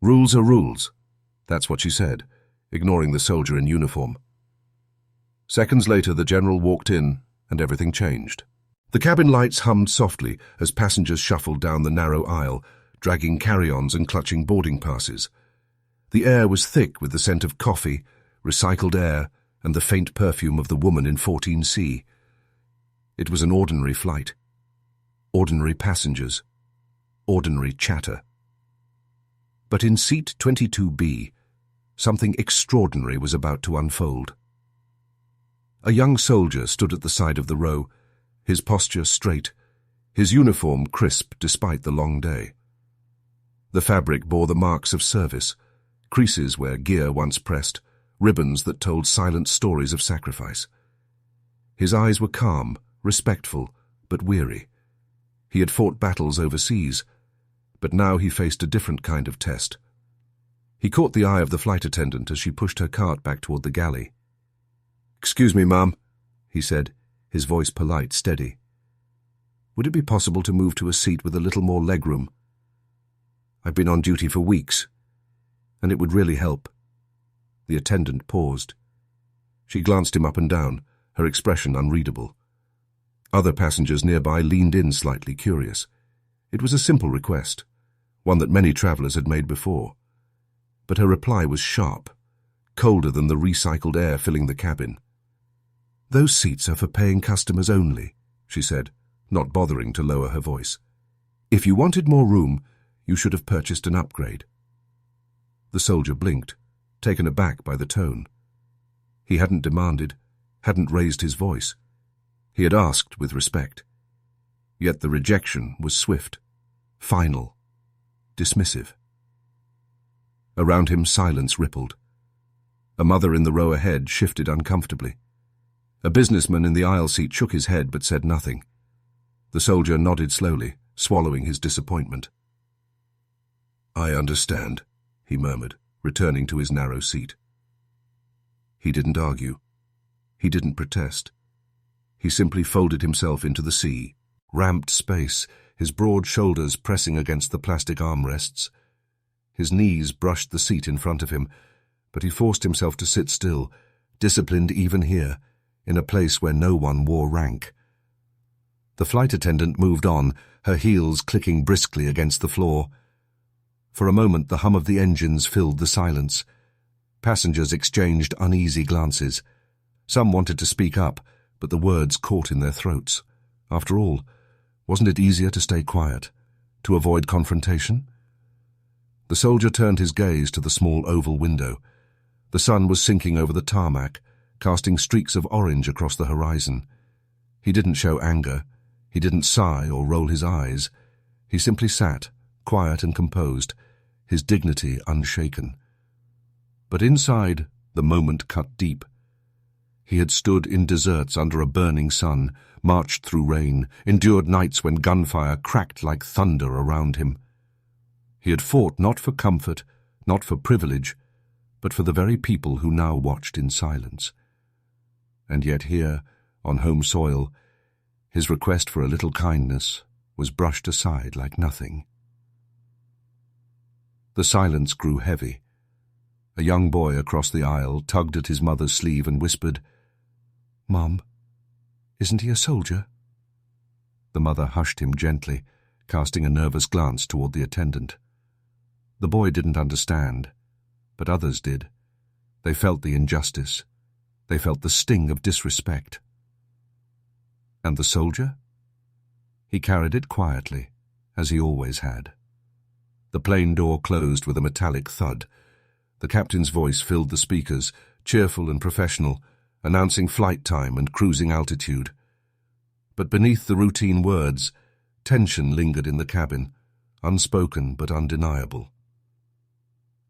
Rules are rules. That's what she said, ignoring the soldier in uniform. Seconds later, the general walked in, and everything changed. The cabin lights hummed softly as passengers shuffled down the narrow aisle, dragging carry-ons and clutching boarding passes. The air was thick with the scent of coffee, recycled air, and the faint perfume of the woman in 14C. It was an ordinary flight. Ordinary passengers. Ordinary chatter. But in seat 22B, something extraordinary was about to unfold. A young soldier stood at the side of the row, his posture straight, his uniform crisp despite the long day. The fabric bore the marks of service, creases where gear once pressed, ribbons that told silent stories of sacrifice. His eyes were calm, respectful, but weary. He had fought battles overseas, but now he faced a different kind of test. He caught the eye of the flight attendant as she pushed her cart back toward the galley. "Excuse me, ma'am," he said, his voice polite, steady. "Would it be possible to move to a seat with a little more legroom? I've been on duty for weeks, and it would really help." The attendant paused. She glanced him up and down, her expression unreadable. Other passengers nearby leaned in slightly curious. It was a simple request, one that many travelers had made before. But her reply was sharp, colder than the recycled air filling the cabin. "Those seats are for paying customers only," she said, not bothering to lower her voice. "If you wanted more room, you should have purchased an upgrade." The soldier blinked, taken aback by the tone. He hadn't demanded, hadn't raised his voice. He had asked with respect. Yet the rejection was swift, final, dismissive. Around him silence rippled. A mother in the row ahead shifted uncomfortably. A businessman in the aisle seat shook his head but said nothing. The soldier nodded slowly, swallowing his disappointment. "I understand," he murmured, returning to his narrow seat. He didn't argue. He didn't protest. He simply folded himself into the sea, ramped space, his broad shoulders pressing against the plastic armrests. His knees brushed the seat in front of him, but he forced himself to sit still, disciplined even here, in a place where no one wore rank. The flight attendant moved on, her heels clicking briskly against the floor. For a moment the hum of the engines filled the silence. Passengers exchanged uneasy glances. Some wanted to speak up, but the words caught in their throats. After all, wasn't it easier to stay quiet, to avoid confrontation? The soldier turned his gaze to the small oval window. The sun was sinking over the tarmac, casting streaks of orange across the horizon. He didn't show anger. He didn't sigh or roll his eyes. He simply sat, quiet and composed, his dignity unshaken. But inside, the moment cut deep. He had stood in deserts under a burning sun, marched through rain, endured nights when gunfire cracked like thunder around him. He had fought not for comfort, not for privilege, but for the very people who now watched in silence. And yet here, on home soil, his request for a little kindness was brushed aside like nothing. The silence grew heavy. A young boy across the aisle tugged at his mother's sleeve and whispered, "Mom, isn't he a soldier?" The mother hushed him gently, casting a nervous glance toward the attendant. The boy didn't understand, but others did. They felt the injustice. They felt the sting of disrespect. And the soldier? He carried it quietly, as he always had. The plane door closed with a metallic thud. The captain's voice filled the speakers, cheerful and professional, announcing flight time and cruising altitude. But beneath the routine words, tension lingered in the cabin, unspoken but undeniable.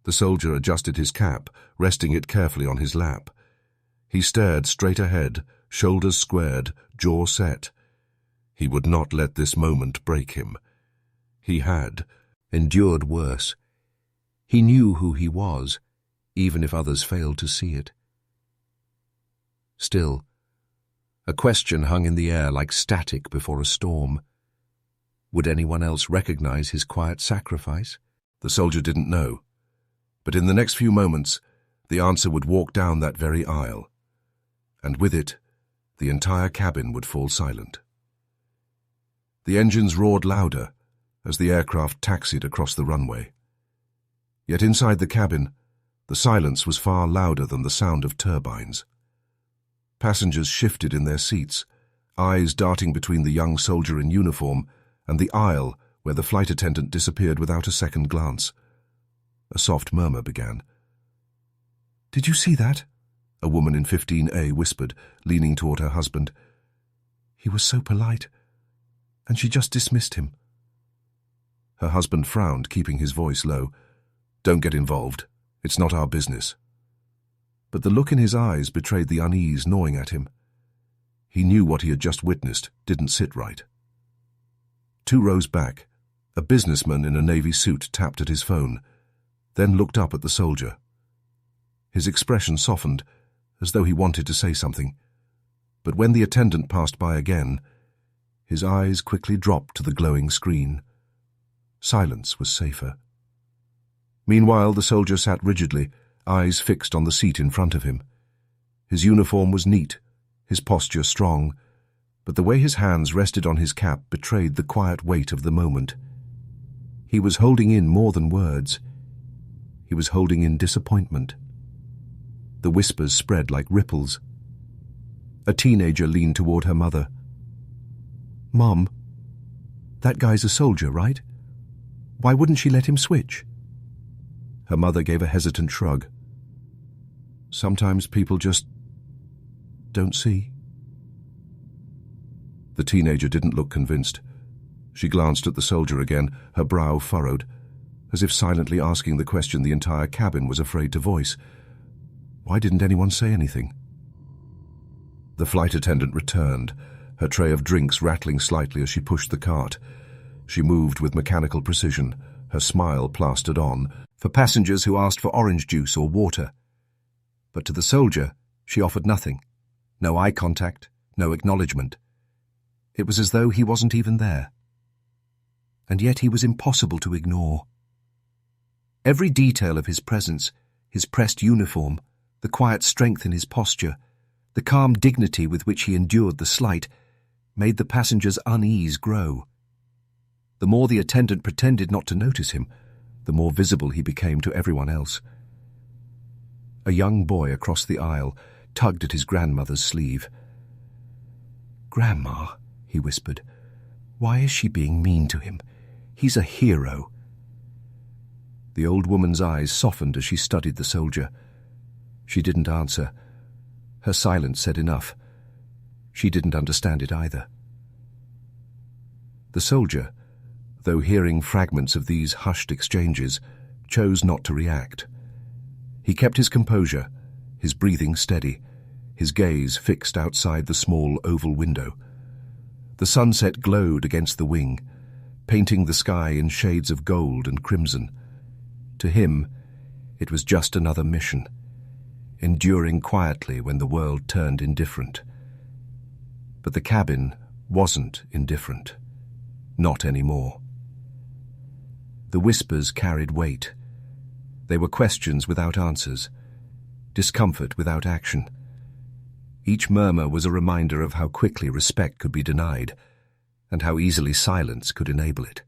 The soldier adjusted his cap, resting it carefully on his lap. He stared straight ahead, shoulders squared, jaw set. He would not let this moment break him. He had endured worse. He knew who he was, even if others failed to see it. Still, a question hung in the air like static before a storm. Would anyone else recognize his quiet sacrifice? The soldier didn't know. But in the next few moments, the answer would walk down that very aisle, and with it, the entire cabin would fall silent. The engines roared louder as the aircraft taxied across the runway. Yet inside the cabin, the silence was far louder than the sound of turbines. Passengers shifted in their seats, eyes darting between the young soldier in uniform and the aisle where the flight attendant disappeared without a second glance. A soft murmur began. "Did you see that?" a woman in 15A whispered, leaning toward her husband. "He was so polite, and she just dismissed him." Her husband frowned, keeping his voice low. "Don't get involved. It's not our business." But the look in his eyes betrayed the unease gnawing at him. He knew what he had just witnessed didn't sit right. 2 rows back, a businessman in a navy suit tapped at his phone, then looked up at the soldier. His expression softened, as though he wanted to say something. But when the attendant passed by again, his eyes quickly dropped to the glowing screen. Silence was safer. Meanwhile, the soldier sat rigidly, eyes fixed on the seat in front of him. His uniform was neat, his posture strong, but the way his hands rested on his cap betrayed the quiet weight of the moment. He was holding in more than words. He was holding in disappointment. The whispers spread like ripples. A teenager leaned toward her mother. "Mom, that guy's a soldier, right? Why wouldn't she let him switch?" Her mother gave a hesitant shrug. "Sometimes people just don't see." The teenager didn't look convinced. She glanced at the soldier again, her brow furrowed, as if silently asking the question the entire cabin was afraid to voice. Why didn't anyone say anything? The flight attendant returned, her tray of drinks rattling slightly as she pushed the cart. She moved with mechanical precision, her smile plastered on, for passengers who asked for orange juice or water. But to the soldier, she offered nothing. No eye contact, no acknowledgement. It was as though he wasn't even there. And yet he was impossible to ignore. Every detail of his presence, his pressed uniform, the quiet strength in his posture, the calm dignity with which he endured the slight, made the passenger's unease grow. The more the attendant pretended not to notice him, the more visible he became to everyone else. A young boy across the aisle tugged at his grandmother's sleeve. "Grandma," he whispered, "why is she being mean to him? He's a hero." The old woman's eyes softened as she studied the soldier. She didn't answer. Her silence said enough. She didn't understand it either. The soldier, though hearing fragments of these hushed exchanges, chose not to react. He kept his composure, his breathing steady, his gaze fixed outside the small oval window. The sunset glowed against the wing, painting the sky in shades of gold and crimson. To him, it was just another mission, enduring quietly when the world turned indifferent. But the cabin wasn't indifferent. Not anymore. The whispers carried weight. They were questions without answers, discomfort without action. Each murmur was a reminder of how quickly respect could be denied, and how easily silence could enable it.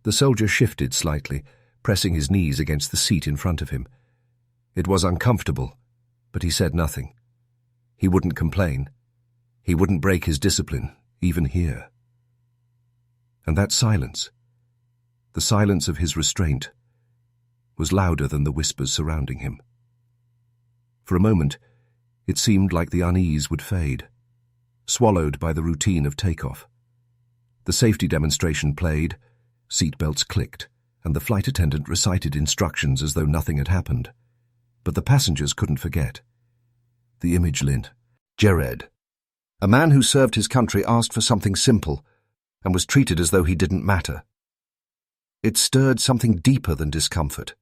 The soldier shifted slightly, pressing his knees against the seat in front of him. It was uncomfortable, but he said nothing. He wouldn't complain. He wouldn't break his discipline, even here. And that silence, the silence of his restraint, was louder than the whispers surrounding him. For a moment, it seemed like the unease would fade, swallowed by the routine of takeoff. The safety demonstration played, seatbelts clicked, and the flight attendant recited instructions as though nothing had happened. But the passengers couldn't forget. The image lit. Jared, a man who served his country, asked for something simple and was treated as though he didn't matter. It stirred something deeper than discomfort.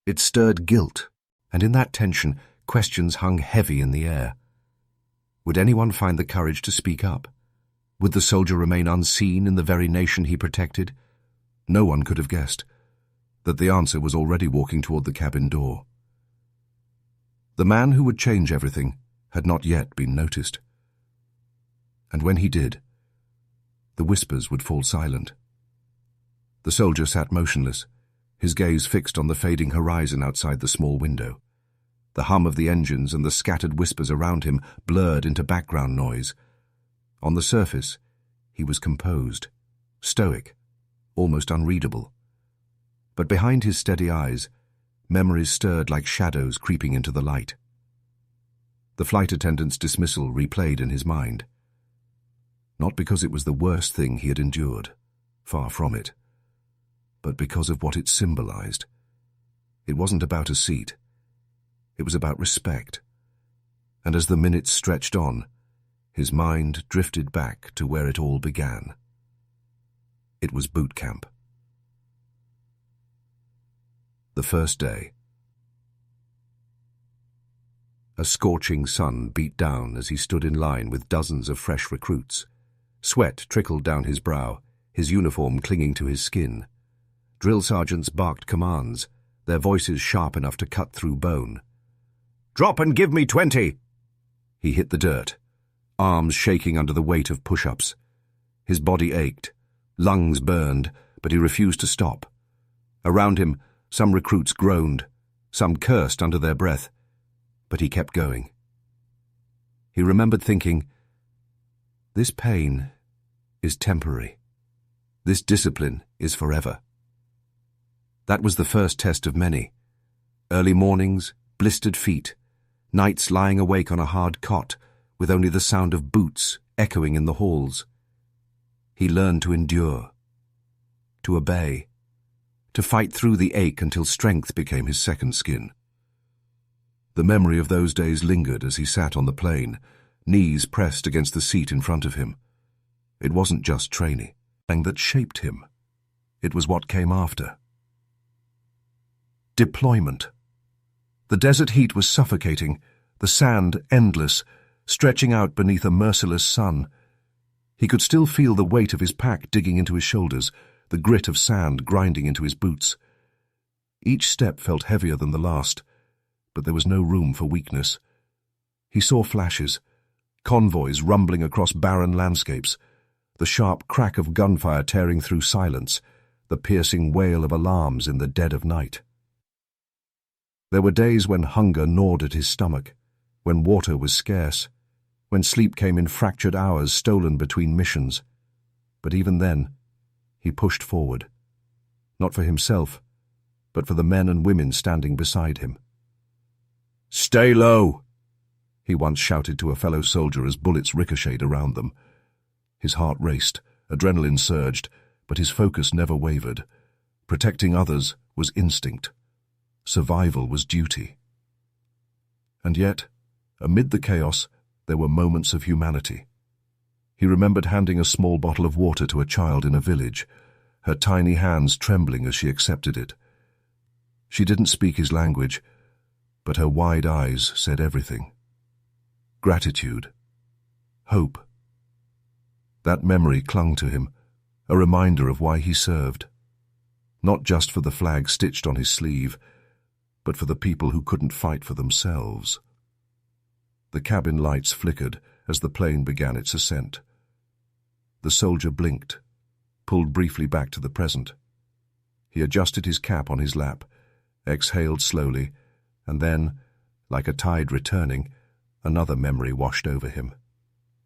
It stirred guilt, and in that tension, questions hung heavy in the air. Would anyone find the courage to speak up? Would the soldier remain unseen in the very nation he protected? No one could have guessed. that the answer was already walking toward the cabin door. The man who would change everything had not yet been noticed. And when he did, the whispers would fall silent. The soldier sat motionless, his gaze fixed on the fading horizon outside the small window. The hum of the engines and the scattered whispers around him blurred into background noise. On the surface, he was composed, stoic, almost unreadable. But behind his steady eyes, memories stirred like shadows creeping into the light. The flight attendant's dismissal replayed in his mind. Not because it was the worst thing he had endured, far from it, but because of what it symbolized. It wasn't about a seat. It was about respect. And as the minutes stretched on, his mind drifted back to where it all began. It was boot camp. The first day. A scorching sun beat down as he stood in line with dozens of fresh recruits. Sweat trickled down his brow, his uniform clinging to his skin. Drill sergeants barked commands, their voices sharp enough to cut through bone. "Drop and give me 20!" He hit the dirt, arms shaking under the weight of push-ups. His body ached, lungs burned, but he refused to stop. Around him, some recruits groaned, some cursed under their breath, but he kept going. He remembered thinking, "This pain is temporary. This discipline is forever." That was the first test of many. Early mornings, blistered feet, nights lying awake on a hard cot with only the sound of boots echoing in the halls. He learned to endure, to obey, to fight through the ache until strength became his second skin. The memory of those days lingered as he sat on the plane, knees pressed against the seat in front of him. It wasn't just training that shaped him. It was what came after. Deployment. The desert heat was suffocating, the sand endless, stretching out beneath a merciless sun. He could still feel the weight of his pack digging into his shoulders, the grit of sand grinding into his boots. Each step felt heavier than the last, but there was no room for weakness. He saw flashes, convoys rumbling across barren landscapes, the sharp crack of gunfire tearing through silence, the piercing wail of alarms in the dead of night. There were days when hunger gnawed at his stomach, when water was scarce, when sleep came in fractured hours stolen between missions. But even then, he pushed forward, not for himself, but for the men and women standing beside him. "Stay low," he once shouted to a fellow soldier as bullets ricocheted around them. His heart raced, adrenaline surged, but his focus never wavered. Protecting others was instinct. Survival was duty. And yet, amid the chaos, there were moments of humanity. He remembered handing a small bottle of water to a child in a village, her tiny hands trembling as she accepted it. She didn't speak his language, but her wide eyes said everything. Gratitude. Hope. That memory clung to him, a reminder of why he served. Not just for the flag stitched on his sleeve, but for the people who couldn't fight for themselves. The cabin lights flickered as the plane began its ascent. The soldier blinked, pulled briefly back to the present. He adjusted his cap on his lap, exhaled slowly, and then, like a tide returning, another memory washed over him.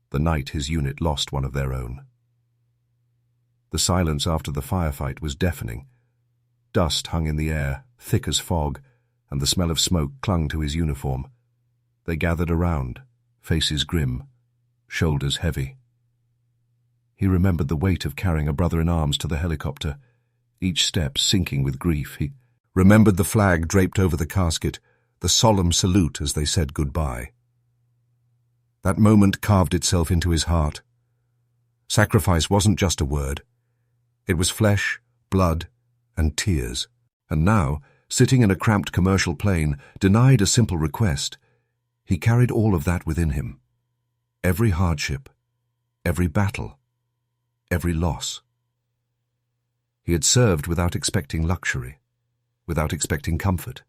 The night his unit lost one of their own. The silence after the firefight was deafening. Dust hung in the air, thick as fog, and the smell of smoke clung to his uniform. They gathered around, faces grim, shoulders heavy. He remembered the weight of carrying a brother in arms to the helicopter, each step sinking with grief. He remembered the flag draped over the casket, the solemn salute as they said goodbye. That moment carved itself into his heart. Sacrifice wasn't just a word. It was flesh, blood, and tears. And now, sitting in a cramped commercial plane, denied a simple request, he carried all of that within him. Every hardship, every battle, every loss. He had served without expecting luxury. without expecting comfort.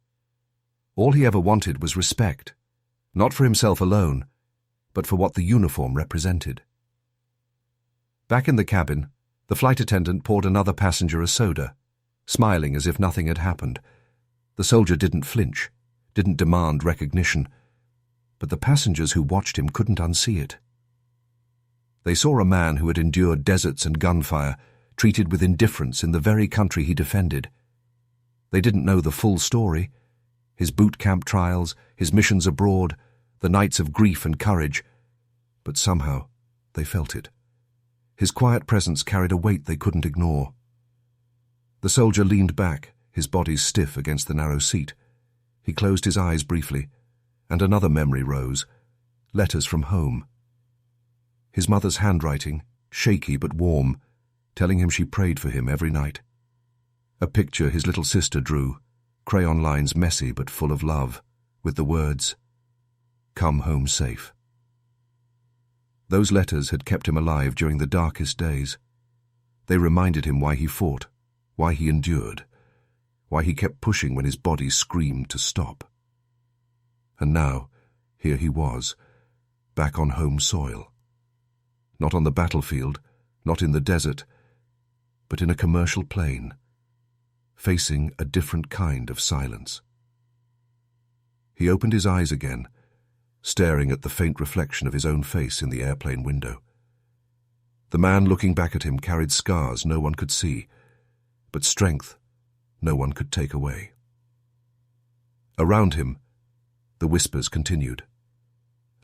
All he ever wanted was respect, not for himself alone, but for what the uniform represented. Back in the cabin, the flight attendant poured another passenger a soda, smiling as if nothing had happened. The soldier didn't flinch, didn't demand recognition, but the passengers who watched him couldn't unsee it. They saw a man who had endured deserts and gunfire, treated with indifference in the very country he defended. They didn't know the full story, his boot camp trials, his missions abroad, the nights of grief and courage, but somehow they felt it. His quiet presence carried a weight they couldn't ignore. The soldier leaned back, his body stiff against the narrow seat. He closed his eyes briefly, and another memory rose, letters from home. His mother's handwriting, shaky but warm, telling him she prayed for him every night. A picture his little sister drew, crayon lines messy but full of love, with the words, "Come home safe." Those letters had kept him alive during the darkest days. They reminded him why he fought, why he endured, why he kept pushing when his body screamed to stop. And now, here he was, back on home soil. Not on the battlefield, not in the desert, but in a commercial plane, facing a different kind of silence. He opened his eyes again, staring at the faint reflection of his own face in the airplane window. The man looking back at him carried scars no one could see, but strength no one could take away. Around him, the whispers continued.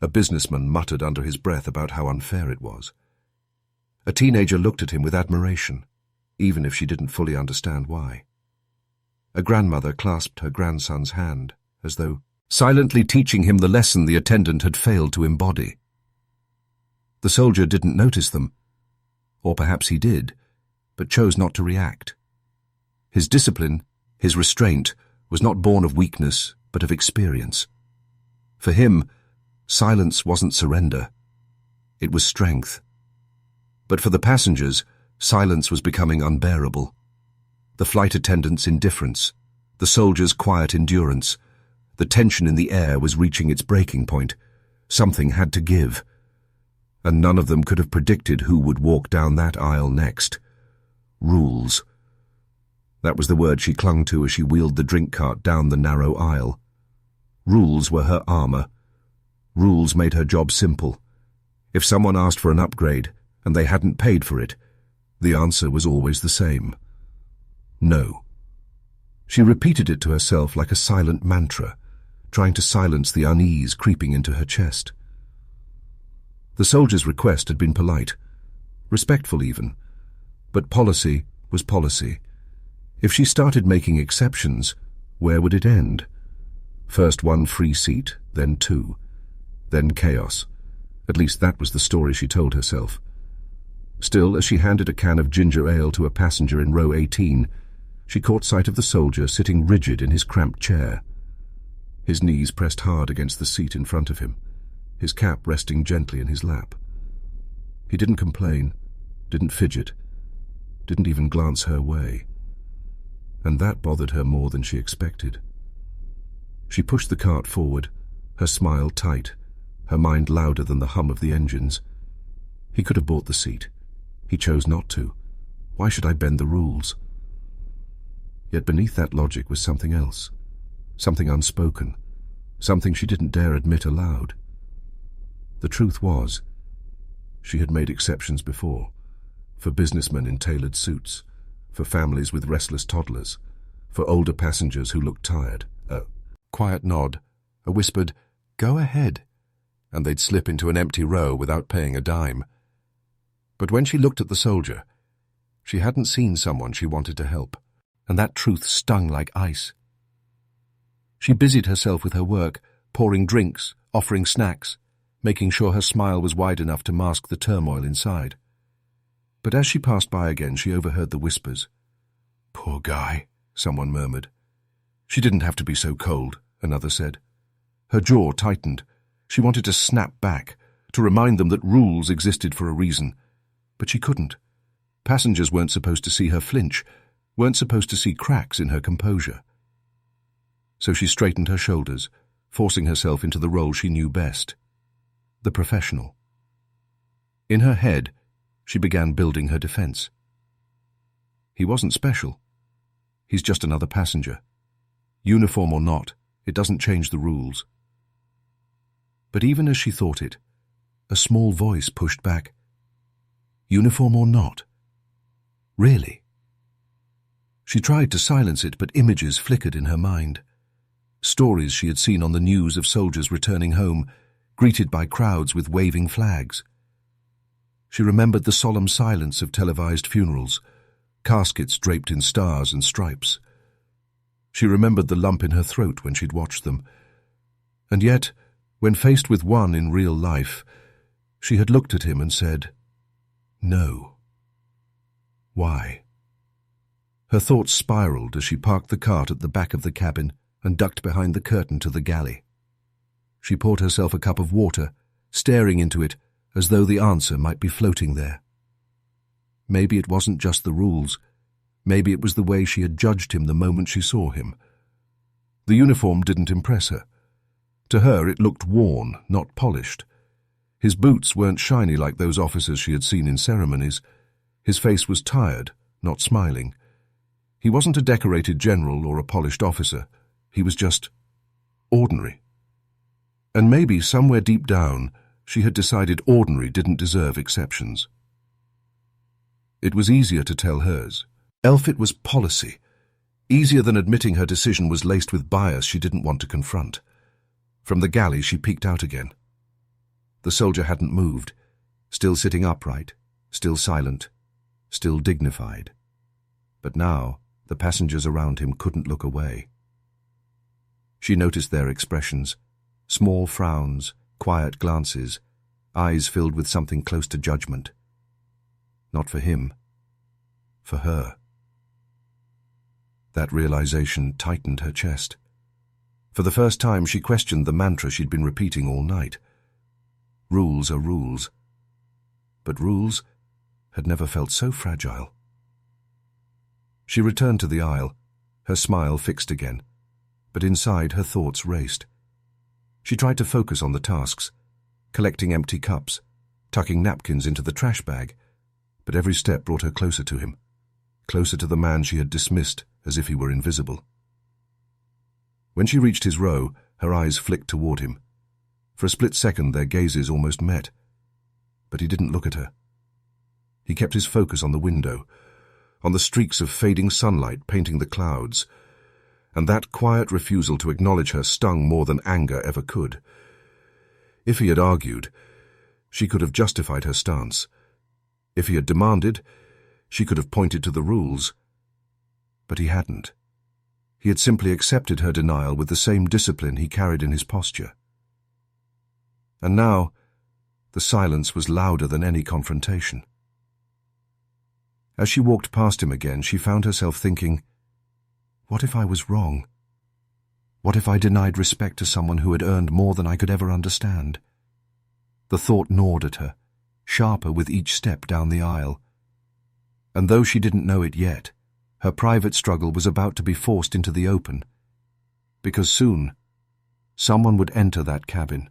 A businessman muttered under his breath about how unfair it was. A teenager looked at him with admiration, even if she didn't fully understand why. A grandmother clasped her grandson's hand, as though silently teaching him the lesson the attendant had failed to embody. The soldier didn't notice them, or perhaps he did, but chose not to react. His discipline, his restraint, was not born of weakness, but of experience. For him, silence wasn't surrender. It was strength. But for the passengers, silence was becoming unbearable. The flight attendant's indifference, the soldier's quiet endurance, the tension in the air was reaching its breaking point. Something had to give. And none of them could have predicted who would walk down that aisle next. Rules. That was the word she clung to as she wheeled the drink cart down the narrow aisle. Rules were her armor. Rules made her job simple. If someone asked for an upgrade, and they hadn't paid for it, the answer was always the same. No. She repeated it to herself like a silent mantra, trying to silence the unease creeping into her chest. The soldier's request had been polite, respectful even, but policy was policy. If she started making exceptions, where would it end? First one free seat, then two, then chaos. At least that was the story she told herself. Still, as she handed a can of ginger ale to a passenger in row 18, she caught sight of the soldier sitting rigid in his cramped chair. His knees pressed hard against the seat in front of him, his cap resting gently in his lap. He didn't complain, didn't fidget, didn't even glance her way. And that bothered her more than she expected. She pushed the cart forward, her smile tight, her mind louder than the hum of the engines. He could have bought the seat. He chose not to. Why should I bend the rules? Yet beneath that logic was something else, something unspoken, something she didn't dare admit aloud. The truth was, she had made exceptions before, for businessmen in tailored suits, for families with restless toddlers, for older passengers who looked tired. A quiet nod, a whispered, "Go ahead," and they'd slip into an empty row without paying a dime. But when she looked at the soldier, she hadn't seen someone she wanted to help, and that truth stung like ice. She busied herself with her work, pouring drinks, offering snacks, making sure her smile was wide enough to mask the turmoil inside. But as she passed by again, she overheard the whispers. "Poor guy," someone murmured. "She didn't have to be so cold," another said. Her jaw tightened. She wanted to snap back, to remind them that rules existed for a reason. But she couldn't. Passengers weren't supposed to see her flinch, weren't supposed to see cracks in her composure. so she straightened her shoulders, forcing herself into the role she knew best, the professional. In her head, she began building her defense. He wasn't special. He's just another passenger. Uniform or not, it doesn't change the rules. But even as she thought it, a small voice pushed back. Uniform or not? Really? She tried to silence it, but images flickered in her mind. Stories she had seen on the news of soldiers returning home, greeted by crowds with waving flags. She remembered the solemn silence of televised funerals, caskets draped in stars and stripes. She remembered the lump in her throat when she'd watched them. And yet, when faced with one in real life, she had looked at him and said, "No." Why? Her thoughts spiraled as she parked the cart at the back of the cabin and ducked behind the curtain to the galley. She poured herself a cup of water, staring into it as though the answer might be floating there. Maybe it wasn't just the rules. Maybe it was the way she had judged him the moment she saw him. The uniform didn't impress her. To her it looked worn, not polished. His boots weren't shiny like those officers she had seen in ceremonies. His face was tired, not smiling. He wasn't a decorated general or a polished officer. He was just ordinary. And maybe somewhere deep down, she had decided ordinary didn't deserve exceptions. It was easier to tell hers. It was policy. Easier than admitting her decision was laced with bias she didn't want to confront. From the galley, she peeked out again. The soldier hadn't moved, still sitting upright, still silent, still dignified. But now, the passengers around him couldn't look away. She noticed their expressions, small frowns, quiet glances, eyes filled with something close to judgment. Not for him, for her. That realization tightened her chest. For the first time, she questioned the mantra she'd been repeating all night. Rules are rules. But rules had never felt so fragile. She returned to the aisle, her smile fixed again, but inside her thoughts raced. She tried to focus on the tasks, collecting empty cups, tucking napkins into the trash bag, but every step brought her closer to him, closer to the man she had dismissed as if he were invisible. When she reached his row, her eyes flicked toward him. For a split second, their gazes almost met, but he didn't look at her. He kept his focus on the window, on the streaks of fading sunlight painting the clouds, and that quiet refusal to acknowledge her stung more than anger ever could. If he had argued, she could have justified her stance. If he had demanded, she could have pointed to the rules. But he hadn't. He had simply accepted her denial with the same discipline he carried in his posture. And now, the silence was louder than any confrontation. As she walked past him again, she found herself thinking, what if I was wrong? What if I denied respect to someone who had earned more than I could ever understand? The thought gnawed at her, sharper with each step down the aisle. And though she didn't know it yet, her private struggle was about to be forced into the open. Because soon, someone would enter that cabin,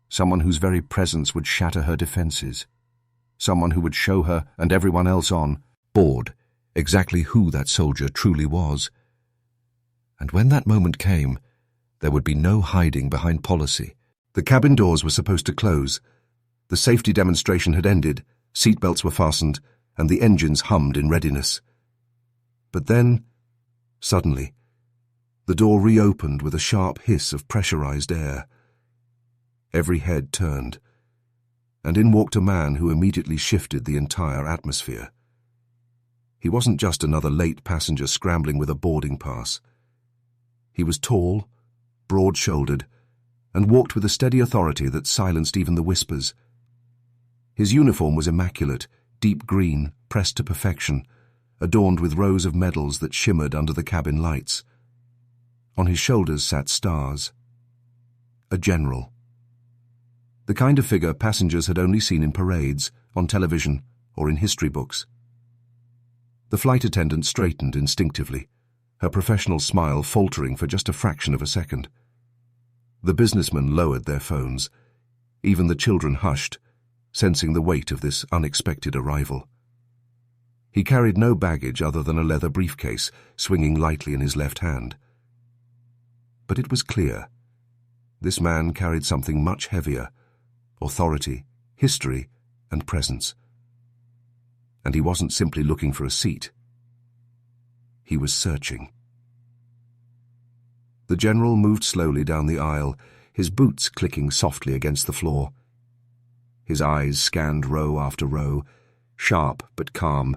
someone whose very presence would shatter her defenses, someone who would show her and everyone else on board exactly who that soldier truly was. And when that moment came, there would be no hiding behind policy. The cabin doors were supposed to close. The safety demonstration had ended, seatbelts were fastened, and the engines hummed in readiness. But then, suddenly, the door reopened with a sharp hiss of pressurized air. Every head turned, and in walked a man who immediately shifted the entire atmosphere. He wasn't just another late passenger scrambling with a boarding pass. He was tall, broad-shouldered, and walked with a steady authority that silenced even the whispers. His uniform was immaculate, deep green, pressed to perfection, adorned with rows of medals that shimmered under the cabin lights. On his shoulders sat stars. A general. The kind of figure passengers had only seen in parades, on television, or in history books. The flight attendant straightened instinctively, her professional smile faltering for just a fraction of a second. The businessmen lowered their phones. Even the children hushed, sensing the weight of this unexpected arrival. He carried no baggage other than a leather briefcase swinging lightly in his left hand. But it was clear. This man carried something much heavier: authority, history, and presence. And he wasn't simply looking for a seat. He was searching. The general moved slowly down the aisle, his boots clicking softly against the floor. His eyes scanned row after row, sharp but calm,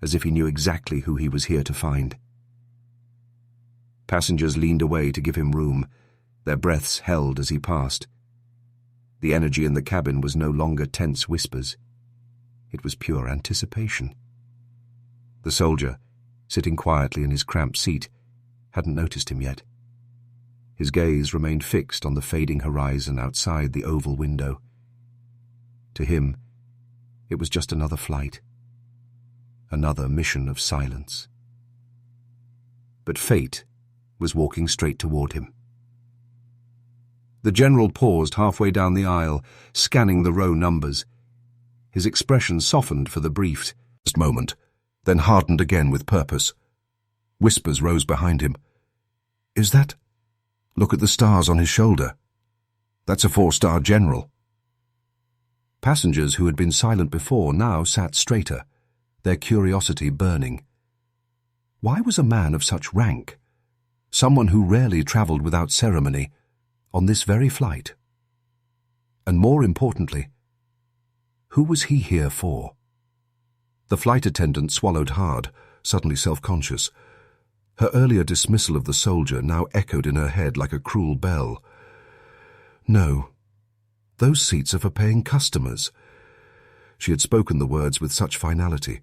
as if he knew exactly who he was here to find. Passengers leaned away to give him room, their breaths held as he passed. The energy in the cabin was no longer tense whispers. It was pure anticipation. The soldier, sitting quietly in his cramped seat, hadn't noticed him yet. His gaze remained fixed on the fading horizon outside the oval window. To him, it was just another flight, another mission of silence. But fate was walking straight toward him. The general paused halfway down the aisle, scanning the row numbers. His expression softened for the brief moment, then hardened again with purpose. Whispers rose behind him. "Is that? Look at the stars on his shoulder. That's a 4-star general." Passengers who had been silent before now sat straighter, their curiosity burning. Why was a man of such rank, someone who rarely travelled without ceremony, on this very flight? And more importantly, who was he here for? The flight attendant swallowed hard, suddenly self-conscious. Her earlier dismissal of the soldier now echoed in her head like a cruel bell. No, those seats are for paying customers. She had spoken the words with such finality,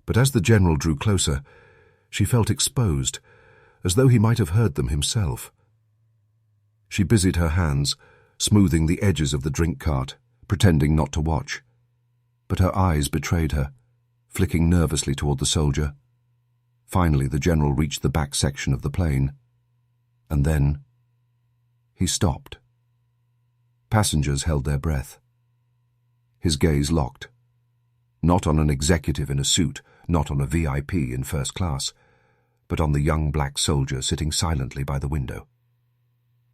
but as the general drew closer, she felt exposed, as though he might have heard them himself. She busied her hands, smoothing the edges of the drink cart, pretending not to watch. But her eyes betrayed her, flicking nervously toward the soldier. Finally, the general reached the back section of the plane. And then he stopped. Passengers held their breath. His gaze locked. Not on an executive in a suit, not on a VIP in first class, but on the young black soldier sitting silently by the window.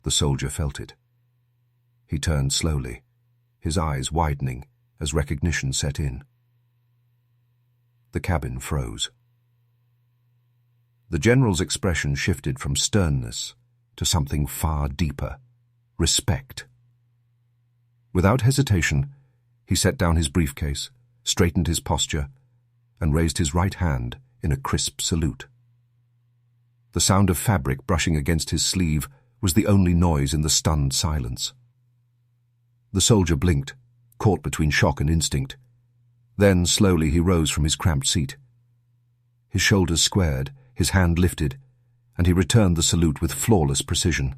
The soldier felt it. He turned slowly, his eyes widening as recognition set in. The cabin froze. The general's expression shifted from sternness to something far deeper: respect. Without hesitation, he set down his briefcase, straightened his posture, and raised his right hand in a crisp salute. The sound of fabric brushing against his sleeve was the only noise in the stunned silence. The soldier blinked, caught between shock and instinct. Then, slowly, he rose from his cramped seat. His shoulders squared, his hand lifted, and he returned the salute with flawless precision.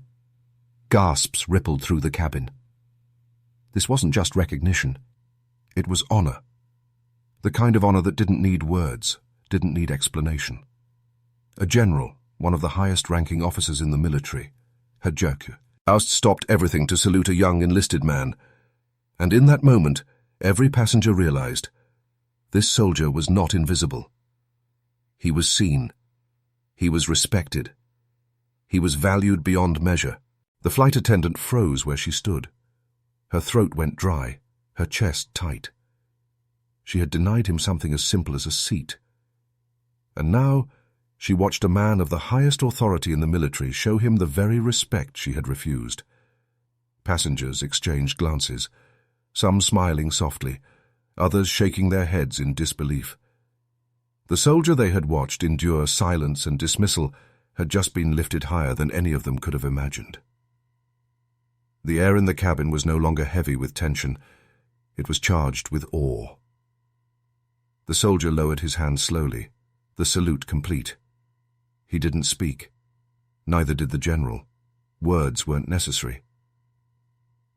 Gasps rippled through the cabin. This wasn't just recognition. It was honor. The kind of honor that didn't need words, didn't need explanation. A general, one of the highest-ranking officers in the military, had just stopped everything to salute a young enlisted man. And in that moment, every passenger realized this soldier was not invisible. He was seen. He was respected. He was valued beyond measure. The flight attendant froze where she stood. Her throat went dry, her chest tight. She had denied him something as simple as a seat. And now she watched a man of the highest authority in the military show him the very respect she had refused. Passengers exchanged glances, some smiling softly, others shaking their heads in disbelief. The soldier they had watched endure silence and dismissal had just been lifted higher than any of them could have imagined. The air in the cabin was no longer heavy with tension. It was charged with awe. The soldier lowered his hand slowly, the salute complete. He didn't speak. Neither did the general. Words weren't necessary.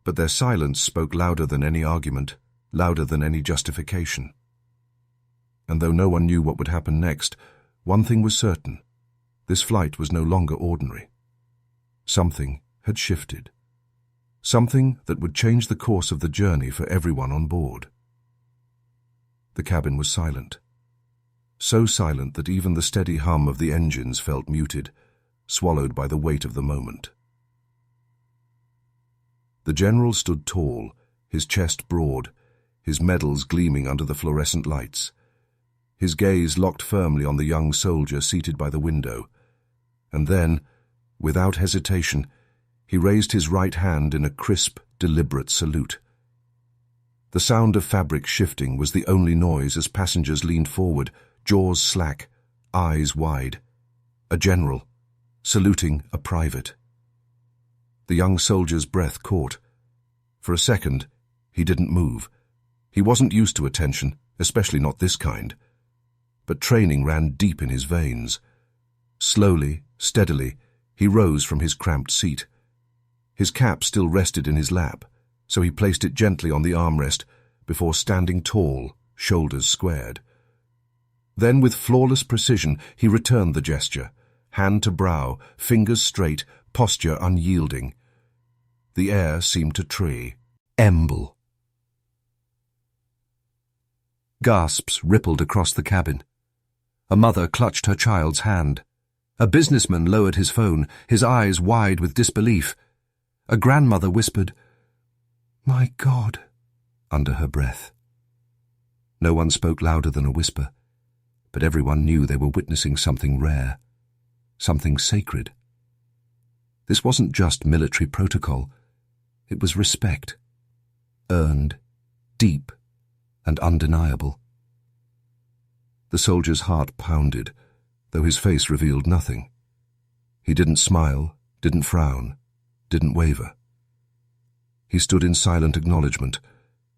But their silence spoke louder than any argument, louder than any justification. And though no one knew what would happen next, one thing was certain: This flight was no longer ordinary. Something had shifted. Something that would change the course of the journey for everyone on board. The cabin was silent. So silent that even the steady hum of the engines felt muted, swallowed by the weight of the moment. The general stood tall, his chest broad, his medals gleaming under the fluorescent lights. His gaze locked firmly on the young soldier seated by the window, and then, without hesitation, he raised his right hand in a crisp, deliberate salute. The sound of fabric shifting was the only noise as passengers leaned forward, jaws slack, eyes wide. A general, saluting a private. The young soldier's breath caught. For a second, he didn't move. He wasn't used to attention, especially not this kind. But training ran deep in his veins. Slowly, steadily, he rose from his cramped seat. His cap still rested in his lap, so he placed it gently on the armrest before standing tall, shoulders squared. Then, with flawless precision, he returned the gesture, hand to brow, fingers straight, posture unyielding. The air seemed to tremble. Gasps rippled across the cabin. A mother clutched her child's hand. A businessman lowered his phone, his eyes wide with disbelief. A grandmother whispered, "My God," under her breath. No one spoke louder than a whisper, but everyone knew they were witnessing something rare, something sacred. This wasn't just military protocol, it was respect, earned, deep, and undeniable. The soldier's heart pounded, though his face revealed nothing. He didn't smile, didn't frown, didn't waver. He stood in silent acknowledgement,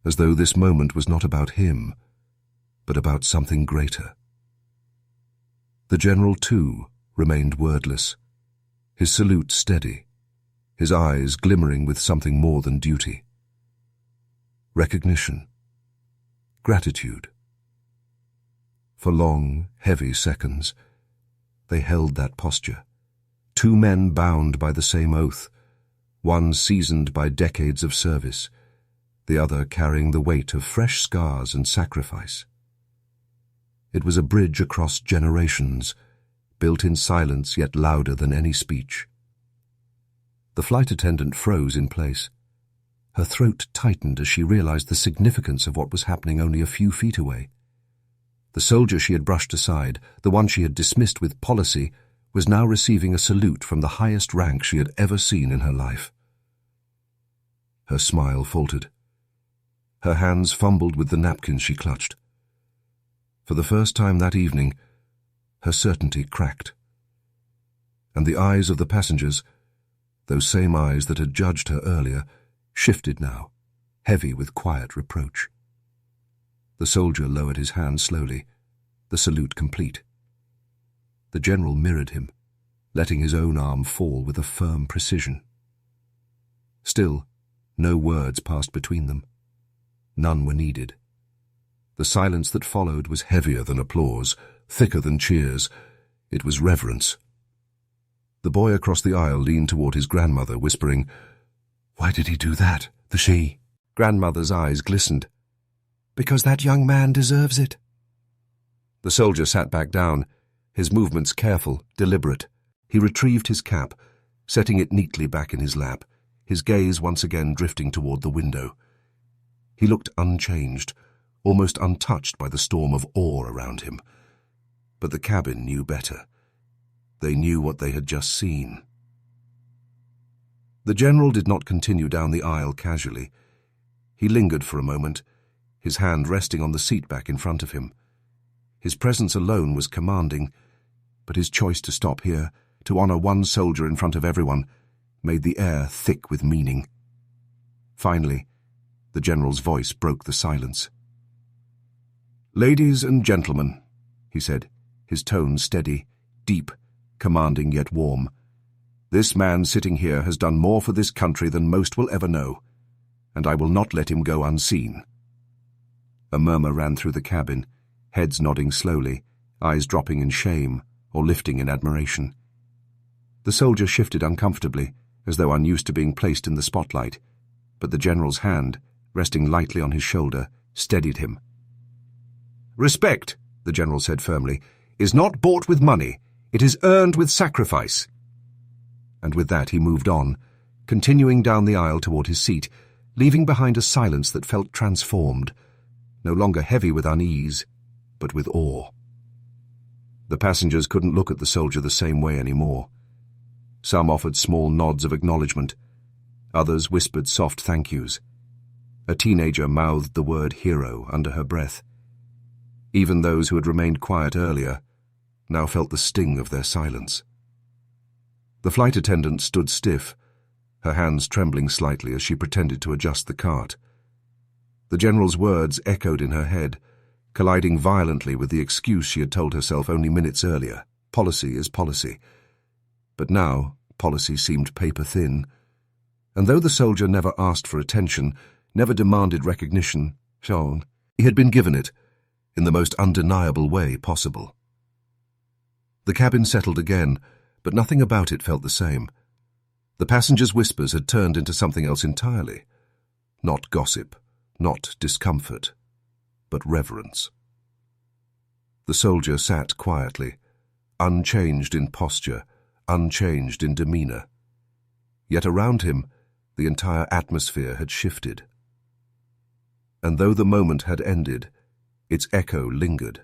as though this moment was not about him, but about something greater. The general, too, remained wordless, his salute steady, his eyes glimmering with something more than duty. Recognition. Gratitude. For long, heavy seconds, they held that posture, two men bound by the same oath, one seasoned by decades of service, the other carrying the weight of fresh scars and sacrifice. It was a bridge across generations, built in silence yet louder than any speech. The flight attendant froze in place. Her throat tightened as she realized the significance of what was happening only a few feet away. The soldier she had brushed aside, the one she had dismissed with policy, was now receiving a salute from the highest rank she had ever seen in her life. Her smile faltered. Her hands fumbled with the napkins she clutched. For the first time that evening, her certainty cracked. And the eyes of the passengers, those same eyes that had judged her earlier, shifted now, heavy with quiet reproach. The soldier lowered his hand slowly, the salute complete. The general mirrored him, letting his own arm fall with a firm precision. Still, no words passed between them. None were needed. The silence that followed was heavier than applause, thicker than cheers. It was reverence. The boy across the aisle leaned toward his grandmother, whispering, "Why did he do that?" She. Grandmother's eyes glistened. "Because that young man deserves it." The soldier sat back down, his movements careful, deliberate. He retrieved his cap, setting it neatly back in his lap, his gaze once again drifting toward the window. He looked unchanged, almost untouched by the storm of awe around him. But the cabin knew better. They knew what they had just seen. The general did not continue down the aisle casually. He lingered for a moment, his hand resting on the seat back in front of him. His presence alone was commanding, but his choice to stop here, to honor one soldier in front of everyone, made the air thick with meaning. Finally, the general's voice broke the silence. "Ladies and gentlemen," he said, his tone steady, deep, commanding yet warm, "this man sitting here has done more for this country than most will ever know, and I will not let him go unseen." A murmur ran through the cabin, heads nodding slowly, eyes dropping in shame or lifting in admiration. The soldier shifted uncomfortably, as though unused to being placed in the spotlight, but the general's hand, resting lightly on his shoulder, steadied him. "Respect," the general said firmly, "is not bought with money. It is earned with sacrifice." And with that he moved on, continuing down the aisle toward his seat, leaving behind a silence that felt transformed, no longer heavy with unease, but with awe. The passengers couldn't look at the soldier the same way anymore. Some offered small nods of acknowledgement. Others whispered soft thank yous. A teenager mouthed the word hero under her breath. Even those who had remained quiet earlier now felt the sting of their silence. The flight attendant stood stiff, her hands trembling slightly as she pretended to adjust the cart. The general's words echoed in her head, colliding violently with the excuse she had told herself only minutes earlier. Policy is policy. But now, policy seemed paper-thin, and though the soldier never asked for attention, never demanded recognition, he had been given it, in the most undeniable way possible. The cabin settled again, but nothing about it felt the same. The passengers' whispers had turned into something else entirely. Not gossip, not discomfort, but reverence. The soldier sat quietly, unchanged in posture, unchanged in demeanor. Yet around him, the entire atmosphere had shifted. And though the moment had ended, its echo lingered.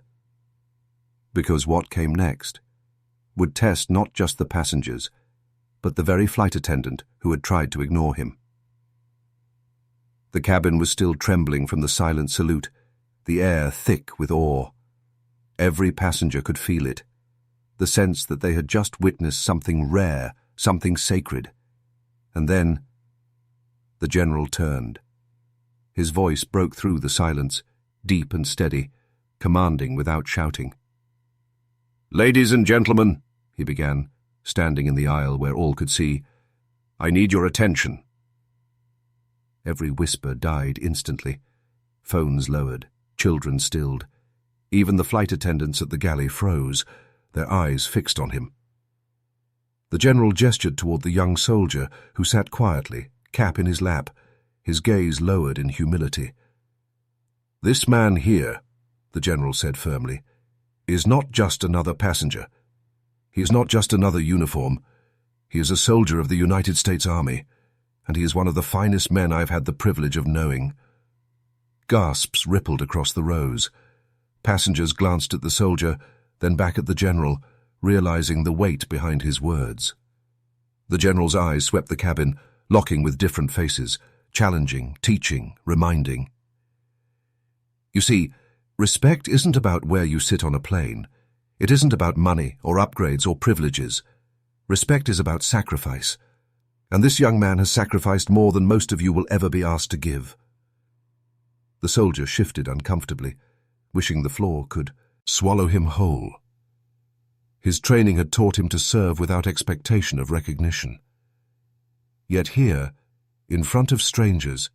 Because what came next would test not just the passengers, but the very flight attendant who had tried to ignore him. The cabin was still trembling from the silent salute, the air thick with awe. Every passenger could feel it, the sense that they had just witnessed something rare, something sacred. And then the general turned. His voice broke through the silence, deep and steady, commanding without shouting. "Ladies and gentlemen," he began, standing in the aisle where all could see, "I need your attention." Every whisper died instantly. Phones lowered, children stilled. Even the flight attendants at the galley froze, their eyes fixed on him. The general gestured toward the young soldier who sat quietly, cap in his lap, his gaze lowered in humility. "This man here," the general said firmly, "is not just another passenger. He is not just another uniform. He is a soldier of the United States Army, and he is one of the finest men I've had the privilege of knowing." Gasps rippled across the rows. Passengers glanced at the soldier, then back at the general, realizing the weight behind his words. The general's eyes swept the cabin, locking with different faces, challenging, teaching, reminding. You see, respect isn't about where you sit on a plane. It isn't about money or upgrades or privileges. Respect is about sacrifice. And this young man has sacrificed more than most of you will ever be asked to give. The soldier shifted uncomfortably, wishing the floor could swallow him whole. His training had taught him to serve without expectation of recognition. Yet here, in front of strangers,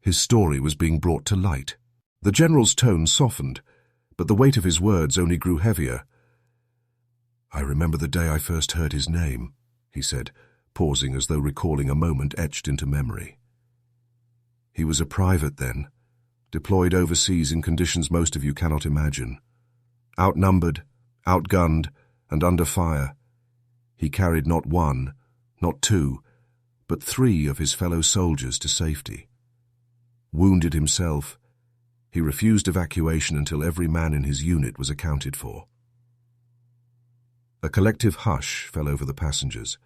his story was being brought to light. The general's tone softened, but the weight of his words only grew heavier. "I remember the day I first heard his name," he said, pausing as though recalling a moment etched into memory. "He was a private then, deployed overseas in conditions most of you cannot imagine. Outnumbered, outgunned, and under fire, he carried not one, not two, but 3 of his fellow soldiers to safety. Wounded himself, he refused evacuation until every man in his unit was accounted for." A collective hush fell over the passengers.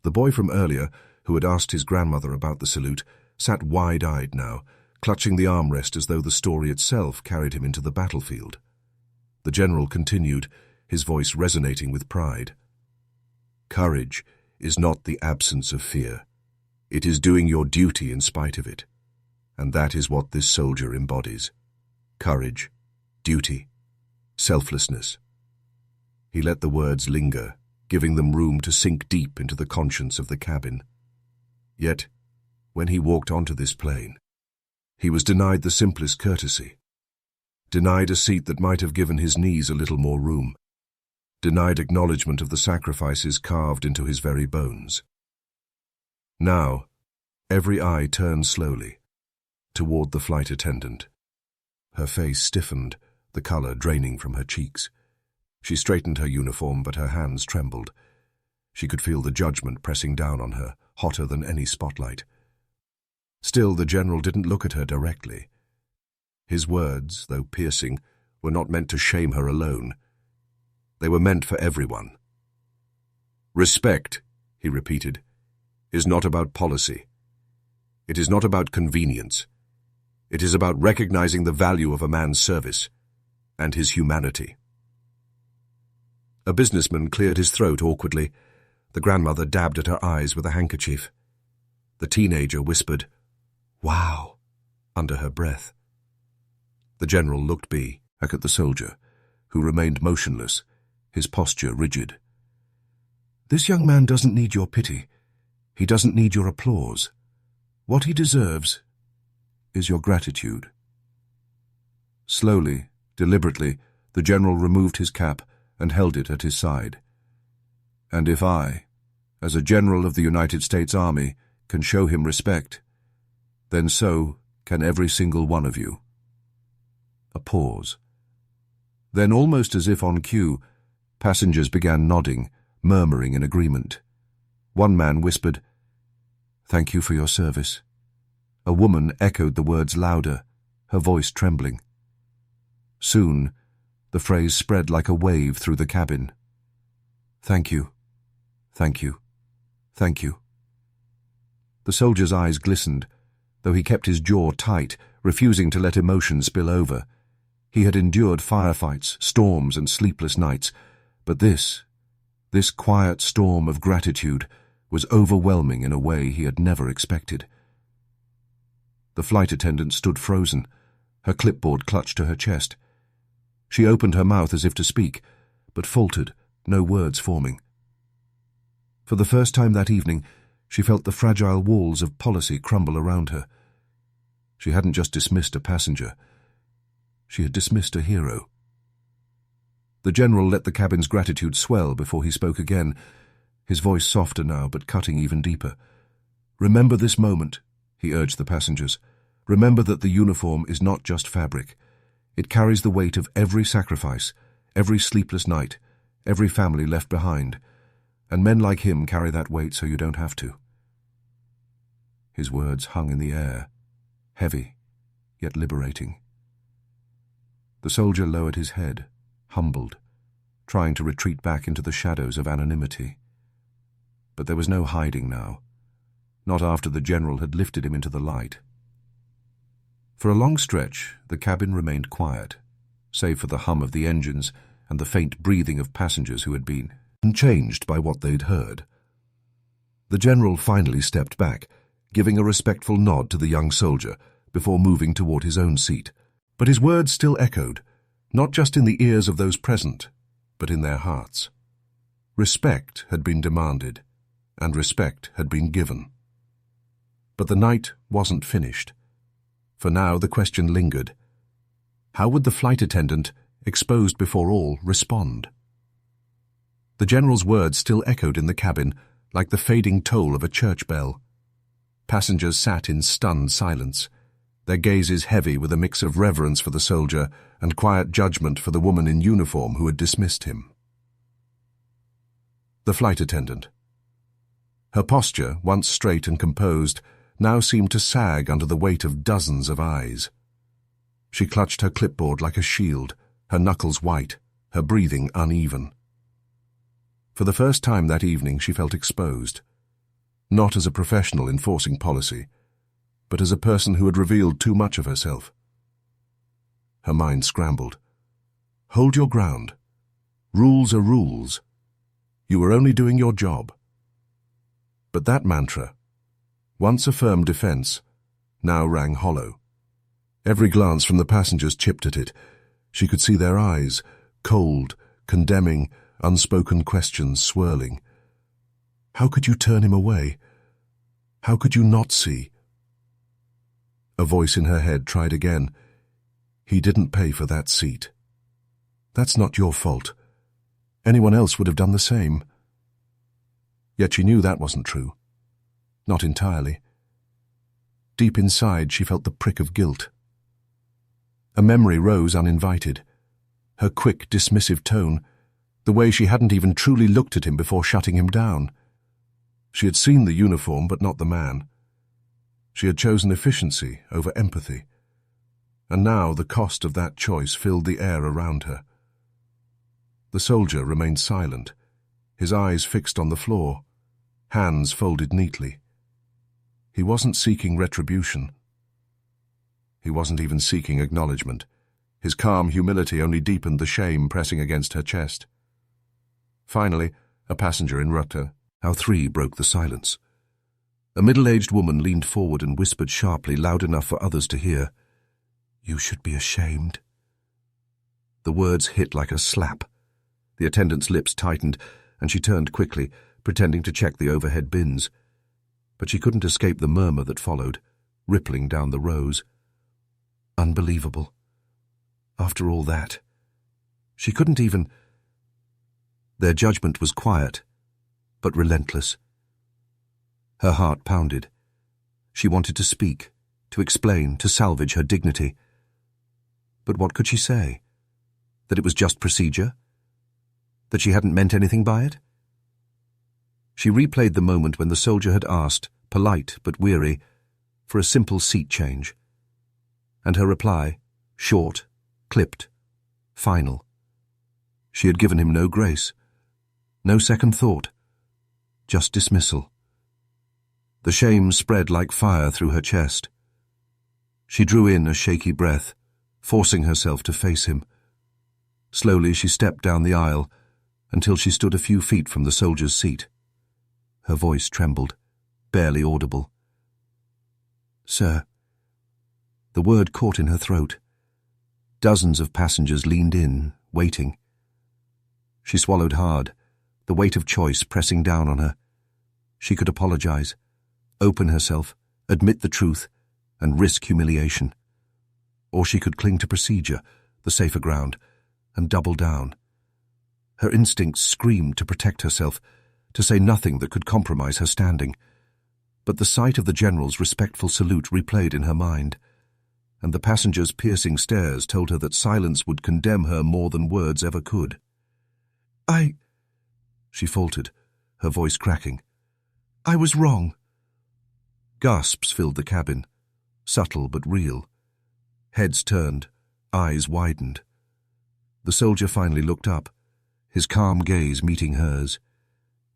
The boy from earlier, who had asked his grandmother about the salute, sat wide-eyed now, clutching the armrest as though the story itself carried him into the battlefield. The general continued, his voice resonating with pride. "Courage is not the absence of fear. It is doing your duty in spite of it. And that is what this soldier embodies. Courage, duty, selflessness." He let the words linger, giving them room to sink deep into the conscience of the cabin. Yet, when he walked onto this plane, he was denied the simplest courtesy, denied a seat that might have given his knees a little more room. denied acknowledgement of the sacrifices carved into his very bones. Now, every eye turned slowly toward the flight attendant. Her face stiffened, the color draining from her cheeks. She straightened her uniform, but her hands trembled. She could feel the judgment pressing down on her, hotter than any spotlight. Still, the general didn't look at her directly. His words, though piercing, were not meant to shame her alone. They were meant for everyone. Respect, he repeated, is not about policy. It is not about convenience. It is about recognizing the value of a man's service and his humanity. A businessman cleared his throat awkwardly. The grandmother dabbed at her eyes with a handkerchief. The teenager whispered, "Wow," under her breath. The general looked back at the soldier, who remained motionless, his posture rigid. "This young man doesn't need your pity. He doesn't need your applause. What he deserves is your gratitude." Slowly, deliberately, the general removed his cap and held it at his side. "And if I, as a general of the United States Army, can show him respect, then so can every single one of you." A pause. Then, almost as if on cue, passengers began nodding, murmuring in agreement. One man whispered, "Thank you for your service." A woman echoed the words louder, her voice trembling. Soon, the phrase spread like a wave through the cabin. "Thank you, thank you, thank you." The soldier's eyes glistened, though he kept his jaw tight, refusing to let emotion spill over. He had endured firefights, storms, and sleepless nights, but this quiet storm of gratitude was overwhelming in a way he had never expected. The flight attendant stood frozen, her clipboard clutched to her chest. She opened her mouth as if to speak, but faltered, no words forming. For the first time that evening, she felt the fragile walls of policy crumble around her. She hadn't just dismissed a passenger. She had dismissed a hero. The general let the cabin's gratitude swell before he spoke again, his voice softer now, but cutting even deeper. "Remember this moment," he urged the passengers. "Remember that the uniform is not just fabric. It carries the weight of every sacrifice, every sleepless night, every family left behind. And men like him carry that weight so you don't have to." His words hung in the air, heavy, yet liberating. The soldier lowered his head, humbled, trying to retreat back into the shadows of anonymity. But there was no hiding now, not after the general had lifted him into the light. For a long stretch, the cabin remained quiet, save for the hum of the engines and the faint breathing of passengers who had been unchanged by what they'd heard. The general finally stepped back, giving a respectful nod to the young soldier before moving toward his own seat. But his words still echoed, not just in the ears of those present, but in their hearts. Respect had been demanded, and respect had been given. But the night wasn't finished. For now the question lingered. How would the flight attendant, exposed before all, respond? The general's words still echoed in the cabin, like the fading toll of a church bell. Passengers sat in stunned silence, their gazes heavy with a mix of reverence for the soldier and quiet judgment for the woman in uniform who had dismissed him. The flight attendant. Her posture, once straight and composed, now seemed to sag under the weight of dozens of eyes. She clutched her clipboard like a shield, her knuckles white, her breathing uneven. For the first time that evening she felt exposed, not as a professional enforcing policy, but as a person who had revealed too much of herself. Her mind scrambled. Hold your ground. Rules are rules. You were only doing your job. But that mantra, once a firm defense, now rang hollow. Every glance from the passengers chipped at it. She could see their eyes, cold, condemning, unspoken questions swirling. How could you turn him away? How could you not see? A voice in her head tried again. He didn't pay for that seat. That's not your fault. Anyone else would have done the same. Yet she knew that wasn't true. Not entirely. Deep inside, she felt the prick of guilt. A memory rose uninvited. Her quick, dismissive tone, the way she hadn't even truly looked at him before shutting him down. She had seen the uniform, but not the man. She had chosen efficiency over empathy. And now the cost of that choice filled the air around her. The soldier remained silent, his eyes fixed on the floor, hands folded neatly. He wasn't seeking retribution. He wasn't even seeking acknowledgement. His calm humility only deepened the shame pressing against her chest. Finally, a passenger interrupted her. Our three broke the silence. A middle-aged woman leaned forward and whispered sharply, loud enough for others to hear, "You should be ashamed." The words hit like a slap. The attendant's lips tightened, and she turned quickly, pretending to check the overhead bins. But she couldn't escape the murmur that followed, rippling down the rows. Unbelievable. After all that, she couldn't even... Their judgment was quiet, but relentless. Her heart pounded. She wanted to speak, to explain, to salvage her dignity. But what could she say? That it was just procedure? That she hadn't meant anything by it? She replayed the moment when the soldier had asked, polite but weary, for a simple seat change. And her reply, short, clipped, final. She had given him no grace, no second thought, just dismissal. The shame spread like fire through her chest. She drew in a shaky breath, forcing herself to face him. Slowly she stepped down the aisle until she stood a few feet from the soldier's seat. Her voice trembled, barely audible. "Sir." The word caught in her throat. Dozens of passengers leaned in, waiting. She swallowed hard, the weight of choice pressing down on her. She could apologize, open herself, admit the truth, and risk humiliation. Or she could cling to procedure, the safer ground, and double down. Her instincts screamed to protect herself, to say nothing that could compromise her standing. But the sight of the general's respectful salute replayed in her mind, and the passengers' piercing stares told her that silence would condemn her more than words ever could. She faltered, her voice cracking. "I was wrong." Gasps filled the cabin, subtle but real. Heads turned, eyes widened. The soldier finally looked up, his calm gaze meeting hers.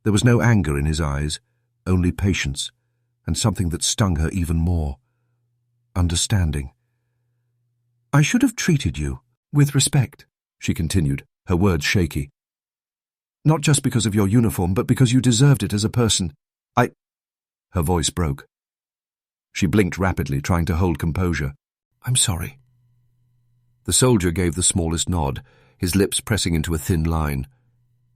There was no anger in his eyes, only patience, and something that stung her even more. Understanding. "I should have treated you with respect," she continued, her words shaky. "Not just because of your uniform, but because you deserved it as a person. Her voice broke. She blinked rapidly, trying to hold composure. "I'm sorry." The soldier gave the smallest nod, his lips pressing into a thin line.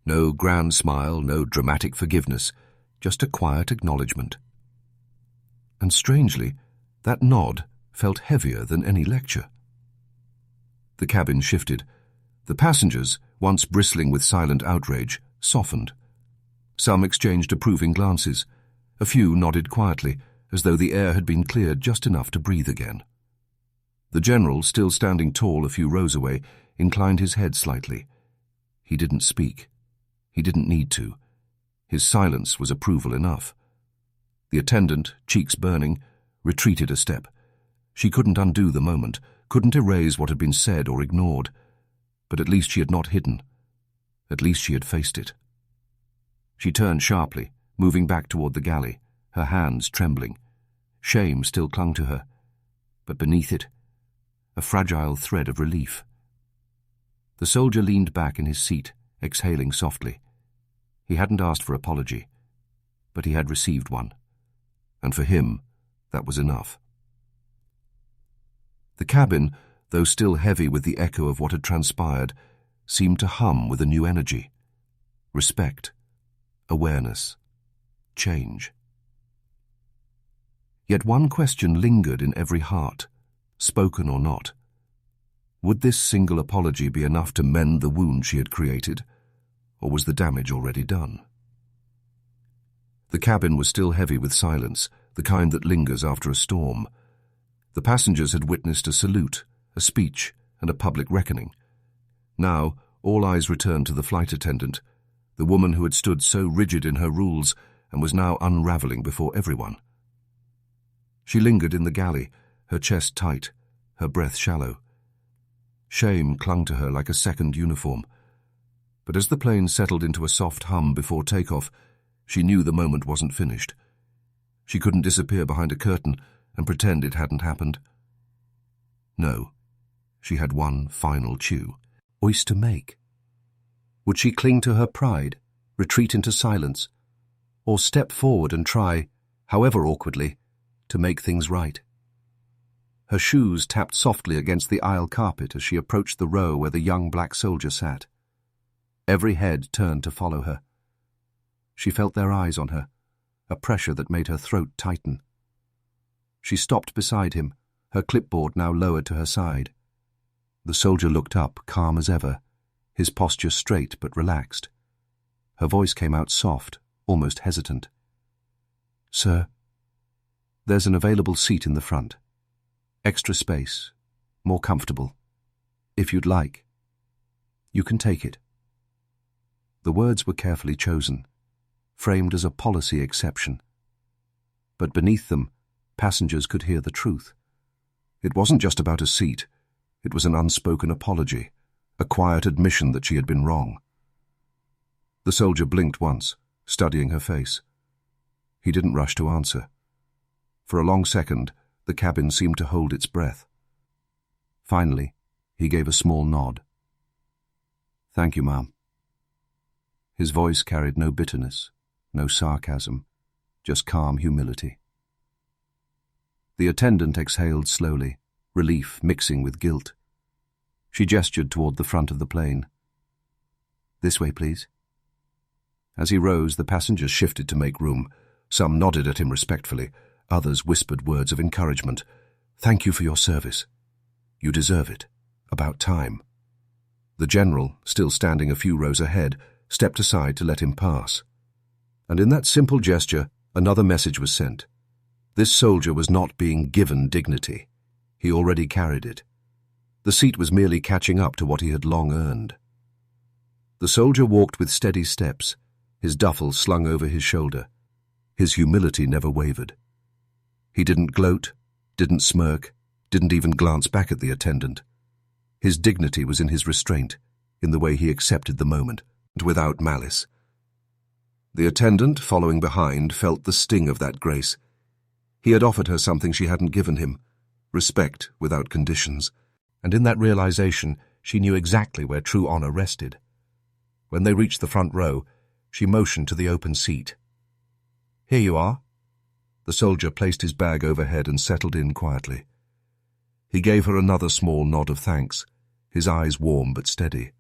No grand smile, no dramatic forgiveness, just a quiet acknowledgement. And strangely, that nod felt heavier than any lecture. The cabin shifted. The passengers, once bristling with silent outrage, softened. Some exchanged approving glances. A few nodded quietly, as though the air had been cleared just enough to breathe again. The general, still standing tall a few rows away, inclined his head slightly. He didn't speak. He didn't need to. His silence was approval enough. The attendant, cheeks burning, retreated a step. She couldn't undo the moment, couldn't erase what had been said or ignored. But at least she had not hidden. At least she had faced it. She turned sharply, moving back toward the galley, her hands trembling. Shame still clung to her, but beneath it, a fragile thread of relief. The soldier leaned back in his seat, exhaling softly. He hadn't asked for apology, but he had received one, and for him, that was enough. The cabin, though still heavy with the echo of what had transpired, seemed to hum with a new energy. Respect, awareness, change. Yet one question lingered in every heart, spoken or not. Would this single apology be enough to mend the wound she had created? or was the damage already done? The cabin was still heavy with silence, the kind that lingers after a storm. The passengers had witnessed a salute, a speech, and a public reckoning. Now, all eyes returned to the flight attendant, the woman who had stood so rigid in her rules and was now unraveling before everyone. She lingered in the galley, her chest tight, her breath shallow. Shame clung to her like a second uniform. But as the plane settled into a soft hum before takeoff, she knew the moment wasn't finished. She couldn't disappear behind a curtain and pretend it hadn't happened. No, she had one final chew. Oyster make. Would she cling to her pride, retreat into silence, or step forward and try, however awkwardly, to make things right? Her shoes tapped softly against the aisle carpet as she approached the row where the young black soldier sat. Every head turned to follow her. She felt their eyes on her, a pressure that made her throat tighten. She stopped beside him, her clipboard now lowered to her side. The soldier looked up, calm as ever, his posture straight but relaxed. Her voice came out soft, almost hesitant. "Sir, there's an available seat in the front. Extra space, more comfortable. If you'd like, you can take it." The words were carefully chosen, framed as a policy exception. But beneath them, passengers could hear the truth. It wasn't just about a seat. It was an unspoken apology, a quiet admission that she had been wrong. The soldier blinked once, studying her face. He didn't rush to answer. For a long second, the cabin seemed to hold its breath. Finally, he gave a small nod. "Thank you, ma'am." His voice carried no bitterness, no sarcasm, just calm humility. The attendant exhaled slowly, relief mixing with guilt. She gestured toward the front of the plane. "This way, please." As he rose, the passengers shifted to make room. Some nodded at him respectfully, others whispered words of encouragement. "Thank you for your service. You deserve it. About time." The general, still standing a few rows ahead, stepped aside to let him pass. And in that simple gesture, another message was sent. This soldier was not being given dignity. He already carried it. The seat was merely catching up to what he had long earned. The soldier walked with steady steps, his duffel slung over his shoulder. His humility never wavered. He didn't gloat, didn't smirk, didn't even glance back at the attendant. His dignity was in his restraint, in the way he accepted the moment, and without malice. The attendant, following behind, felt the sting of that grace. He had offered her something she hadn't given him, respect without conditions, and in that realization she knew exactly where true honor rested. When they reached the front row, she motioned to the open seat. "Here you are." The soldier placed his bag overhead and settled in quietly. He gave her another small nod of thanks, his eyes warm but steady.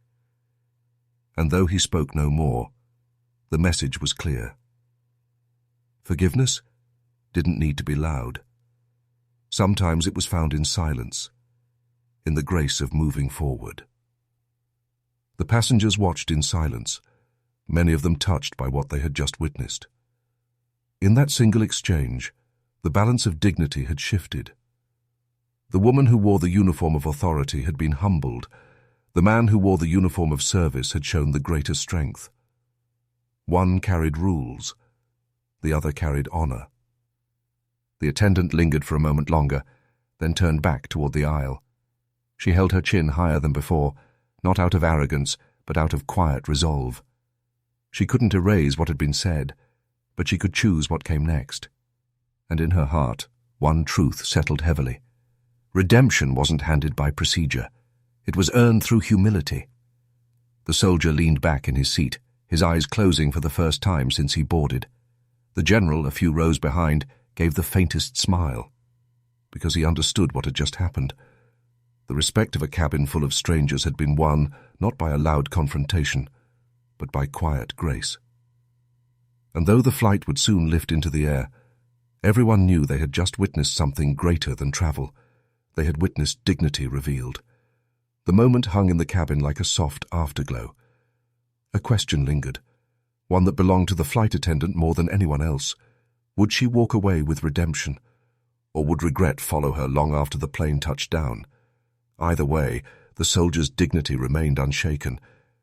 And though he spoke no more, the message was clear. Forgiveness didn't need to be loud. Sometimes it was found in silence, in the grace of moving forward. The passengers watched in silence, many of them touched by what they had just witnessed. In that single exchange, the balance of dignity had shifted. The woman who wore the uniform of authority had been humbled. The man who wore the uniform of service had shown the greater strength. One carried rules, the other carried honor. The attendant lingered for a moment longer, then turned back toward the aisle. She held her chin higher than before, not out of arrogance, but out of quiet resolve. She couldn't erase what had been said, but she could choose what came next. And in her heart, one truth settled heavily. Redemption wasn't handed by procedure. It was earned through humility. The soldier leaned back in his seat, his eyes closing for the first time since he boarded. The general, a few rows behind, gave the faintest smile, because he understood what had just happened. The respect of a cabin full of strangers had been won not by a loud confrontation, but by quiet grace. And though the flight would soon lift into the air, everyone knew they had just witnessed something greater than travel. They had witnessed dignity revealed. The moment hung in the cabin like a soft afterglow. A question lingered, one that belonged to the flight attendant more than anyone else. Would she walk away with redemption, or would regret follow her long after the plane touched down? Either way, the soldier's dignity remained unshaken,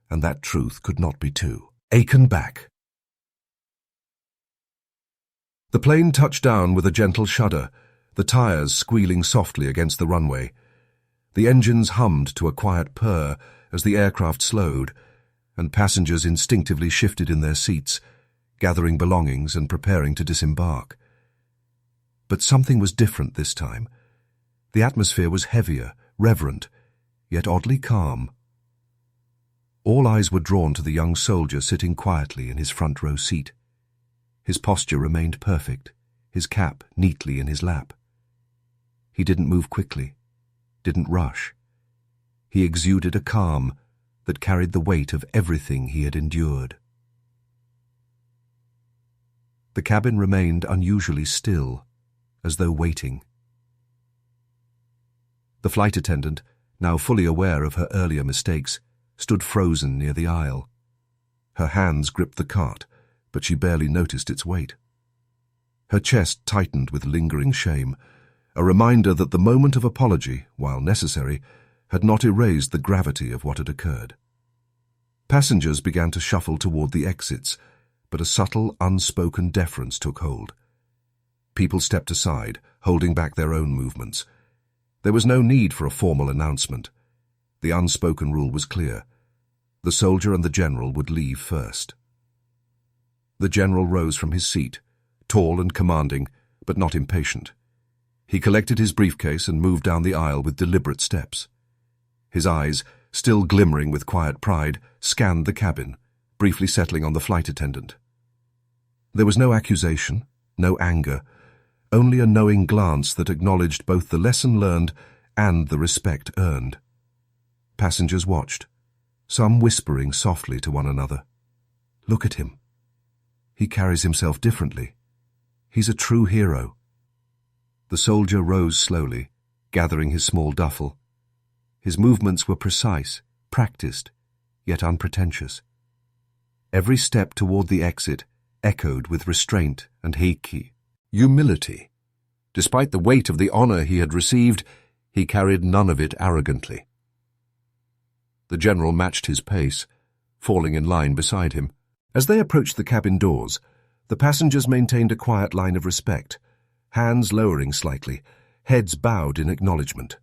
and that truth could not be too. Aiken back. The plane touched down with a gentle shudder, the tires squealing softly against the runway. The engines hummed to a quiet purr as the aircraft slowed, and passengers instinctively shifted in their seats, gathering belongings and preparing to disembark. But something was different this time. The atmosphere was heavier, reverent, yet oddly calm. All eyes were drawn to the young soldier sitting quietly in his front row seat. His posture remained perfect, his cap neatly in his lap. He didn't move quickly, didn't rush. He exuded a calm that carried the weight of everything he had endured. The cabin remained unusually still, as though waiting. The flight attendant, now fully aware of her earlier mistakes, stood frozen near the aisle. Her hands gripped the cart, but she barely noticed its weight. Her chest tightened with lingering shame, a reminder that the moment of apology, while necessary, had not erased the gravity of what had occurred. Passengers began to shuffle toward the exits, but a subtle, unspoken deference took hold. People stepped aside, holding back their own movements. There was no need for a formal announcement. The unspoken rule was clear. The soldier and the general would leave first. The general rose from his seat, tall and commanding, but not impatient. He collected his briefcase and moved down the aisle with deliberate steps. His eyes, still glimmering with quiet pride, scanned the cabin, briefly settling on the flight attendant. There was no accusation, no anger, only a knowing glance that acknowledged both the lesson learned and the respect earned. Passengers watched, some whispering softly to one another. "Look at him. He carries himself differently. He's a true hero." The soldier rose slowly, gathering his small duffel. His movements were precise, practiced, yet unpretentious. Every step toward the exit echoed with restraint and heiki, humility. Despite the weight of the honor he had received, he carried none of it arrogantly. The general matched his pace, falling in line beside him. As they approached the cabin doors, the passengers maintained a quiet line of respect, hands lowering slightly, heads bowed in acknowledgement.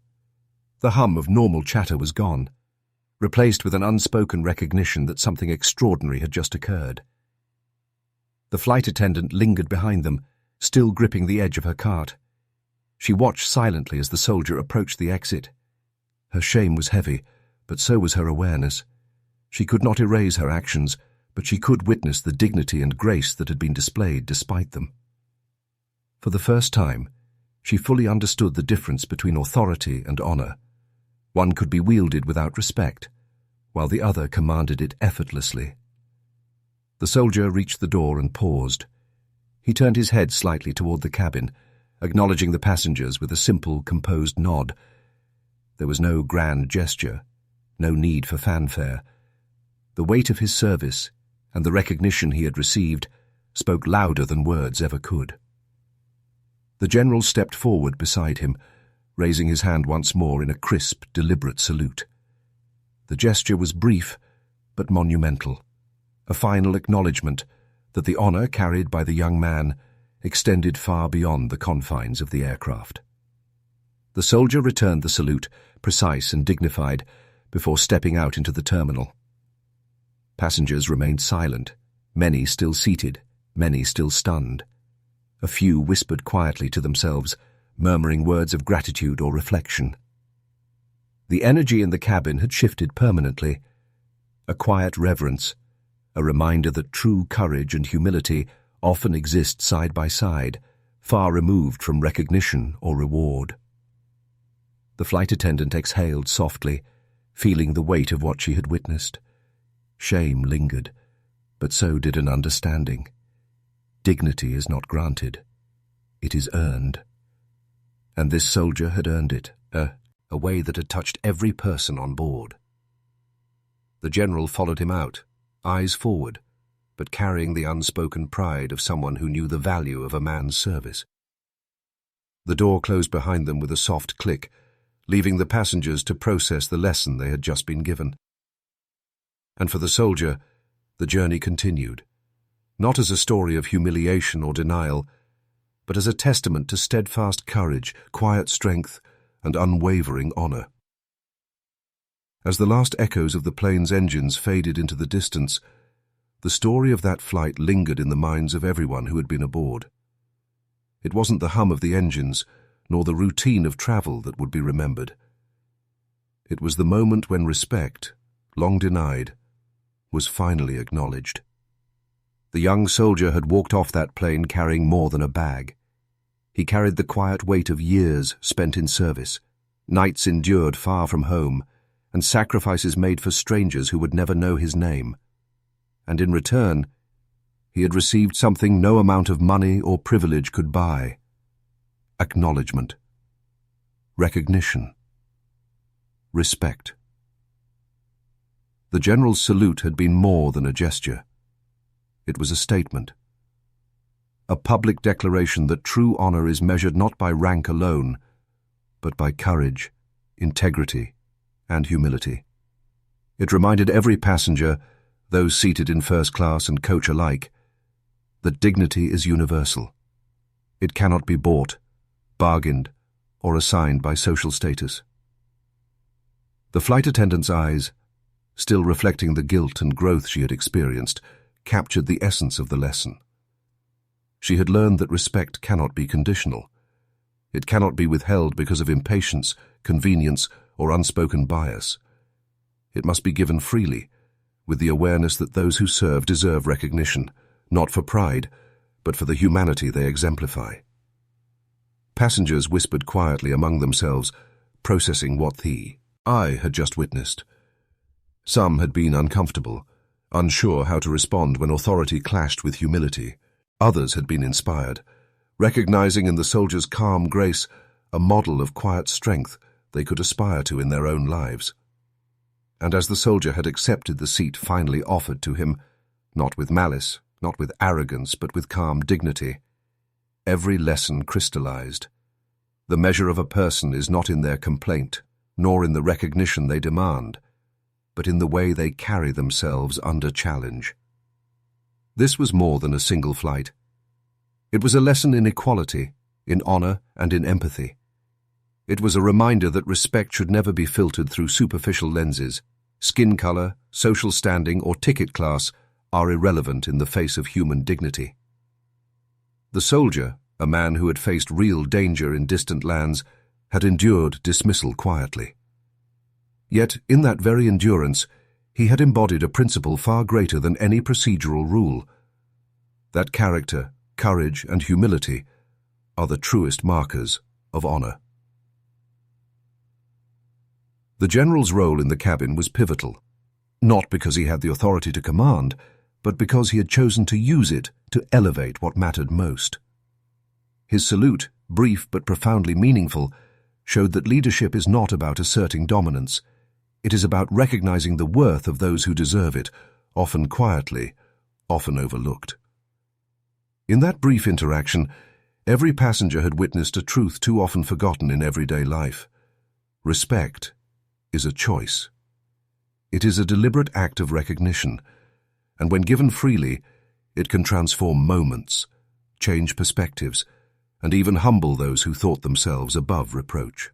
The hum of normal chatter was gone, replaced with an unspoken recognition that something extraordinary had just occurred. The flight attendant lingered behind them, still gripping the edge of her cart. She watched silently as the soldier approached the exit. Her shame was heavy, but so was her awareness. She could not erase her actions, but she could witness the dignity and grace that had been displayed despite them. For the first time, she fully understood the difference between authority and honor. One could be wielded without respect, while the other commanded it effortlessly. The soldier reached the door and paused. He turned his head slightly toward the cabin, acknowledging the passengers with a simple, composed nod. There was no grand gesture, no need for fanfare. The weight of his service and the recognition he had received spoke louder than words ever could. The general stepped forward beside him, raising his hand once more in a crisp, deliberate salute. The gesture was brief, but monumental, a final acknowledgement that the honor carried by the young man extended far beyond the confines of the aircraft. The soldier returned the salute, precise and dignified, before stepping out into the terminal. Passengers remained silent, many still seated, many still stunned. A few whispered quietly to themselves, murmuring words of gratitude or reflection. The energy in the cabin had shifted permanently. A quiet reverence, a reminder that true courage and humility often exist side by side, far removed from recognition or reward. The flight attendant exhaled softly, feeling the weight of what she had witnessed. Shame lingered, but so did an understanding. Dignity is not granted. It is earned. And this soldier had earned it, a way that had touched every person on board. The general followed him out, eyes forward, but carrying the unspoken pride of someone who knew the value of a man's service. The door closed behind them with a soft click, leaving the passengers to process the lesson they had just been given. And for the soldier, the journey continued, not as a story of humiliation or denial, but as a testament to steadfast courage, quiet strength, and unwavering honor. As the last echoes of the plane's engines faded into the distance, the story of that flight lingered in the minds of everyone who had been aboard. It wasn't the hum of the engines, nor the routine of travel that would be remembered. It was the moment when respect, long denied, was finally acknowledged. The young soldier had walked off that plane carrying more than a bag. He carried the quiet weight of years spent in service, nights endured far from home, and sacrifices made for strangers who would never know his name. And in return, he had received something no amount of money or privilege could buy: acknowledgement, recognition, respect. The general's salute had been more than a gesture. It was a statement, a public declaration that true honor is measured not by rank alone, but by courage, integrity, and humility. It reminded every passenger, those seated in first class and coach alike, that dignity is universal. It cannot be bought, bargained, or assigned by social status. The flight attendant's eyes, still reflecting the guilt and growth she had experienced, captured the essence of the lesson. She had learned that respect cannot be conditional. It cannot be withheld because of impatience, convenience, or unspoken bias. It must be given freely, with the awareness that those who serve deserve recognition, not for pride, but for the humanity they exemplify. Passengers whispered quietly among themselves, processing what I had just witnessed. Some had been uncomfortable, unsure how to respond when authority clashed with humility. Others had been inspired, recognizing in the soldier's calm grace a model of quiet strength they could aspire to in their own lives. And as the soldier had accepted the seat finally offered to him, not with malice, not with arrogance, but with calm dignity, every lesson crystallized. The measure of a person is not in their complaint, nor in the recognition they demand, but in the way they carry themselves under challenge. This was more than a single flight. It was a lesson in equality, in honor, and in empathy. It was a reminder that respect should never be filtered through superficial lenses. Skin color, social standing, or ticket class are irrelevant in the face of human dignity. The soldier, a man who had faced real danger in distant lands, had endured dismissal quietly. Yet, in that very endurance, he had embodied a principle far greater than any procedural rule: that character, courage, and humility are the truest markers of honor. The general's role in the cabin was pivotal, not because he had the authority to command, but because he had chosen to use it to elevate what mattered most. His salute, brief but profoundly meaningful, showed that leadership is not about asserting dominance. It is about recognizing the worth of those who deserve it, often quietly, often overlooked. In that brief interaction, every passenger had witnessed a truth too often forgotten in everyday life. Respect is a choice. It is a deliberate act of recognition, and when given freely, it can transform moments, change perspectives, and even humble those who thought themselves above reproach.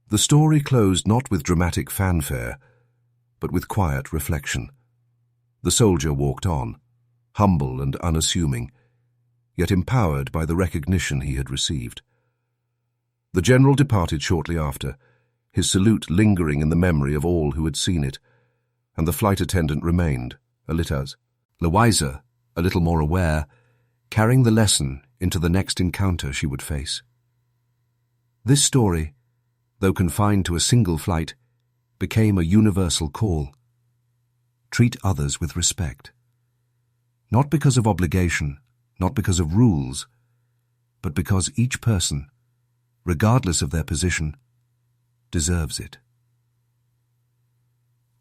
The story closed not with dramatic fanfare, but with quiet reflection. The soldier walked on, humble and unassuming, yet empowered by the recognition he had received. The general departed shortly after, his salute lingering in the memory of all who had seen it, and the flight attendant remained, a little wiser, a little more aware, carrying the lesson into the next encounter she would face. This story, though confined to a single flight, became a universal call. Treat others with respect. Not because of obligation, not because of rules, but because each person, regardless of their position, deserves it.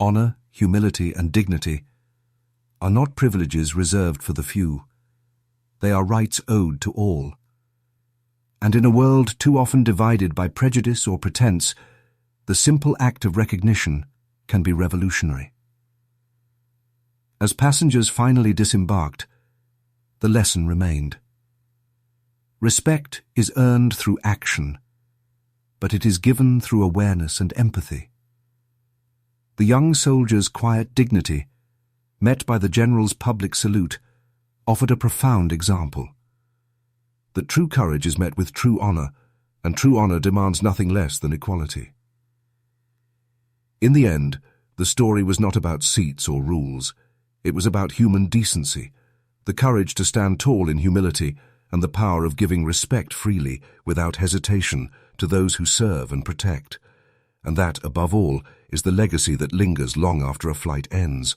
Honor, humility, and dignity are not privileges reserved for the few. They are rights owed to all. And in a world too often divided by prejudice or pretense, the simple act of recognition can be revolutionary. As passengers finally disembarked, the lesson remained. Respect is earned through action, but it is given through awareness and empathy. The young soldier's quiet dignity, met by the general's public salute, offered a profound example. That true courage is met with true honor, and true honor demands nothing less than equality. In the end, the story was not about seats or rules. It was about human decency, the courage to stand tall in humility, and the power of giving respect freely, without hesitation, to those who serve and protect. And that, above all, is the legacy that lingers long after a flight ends.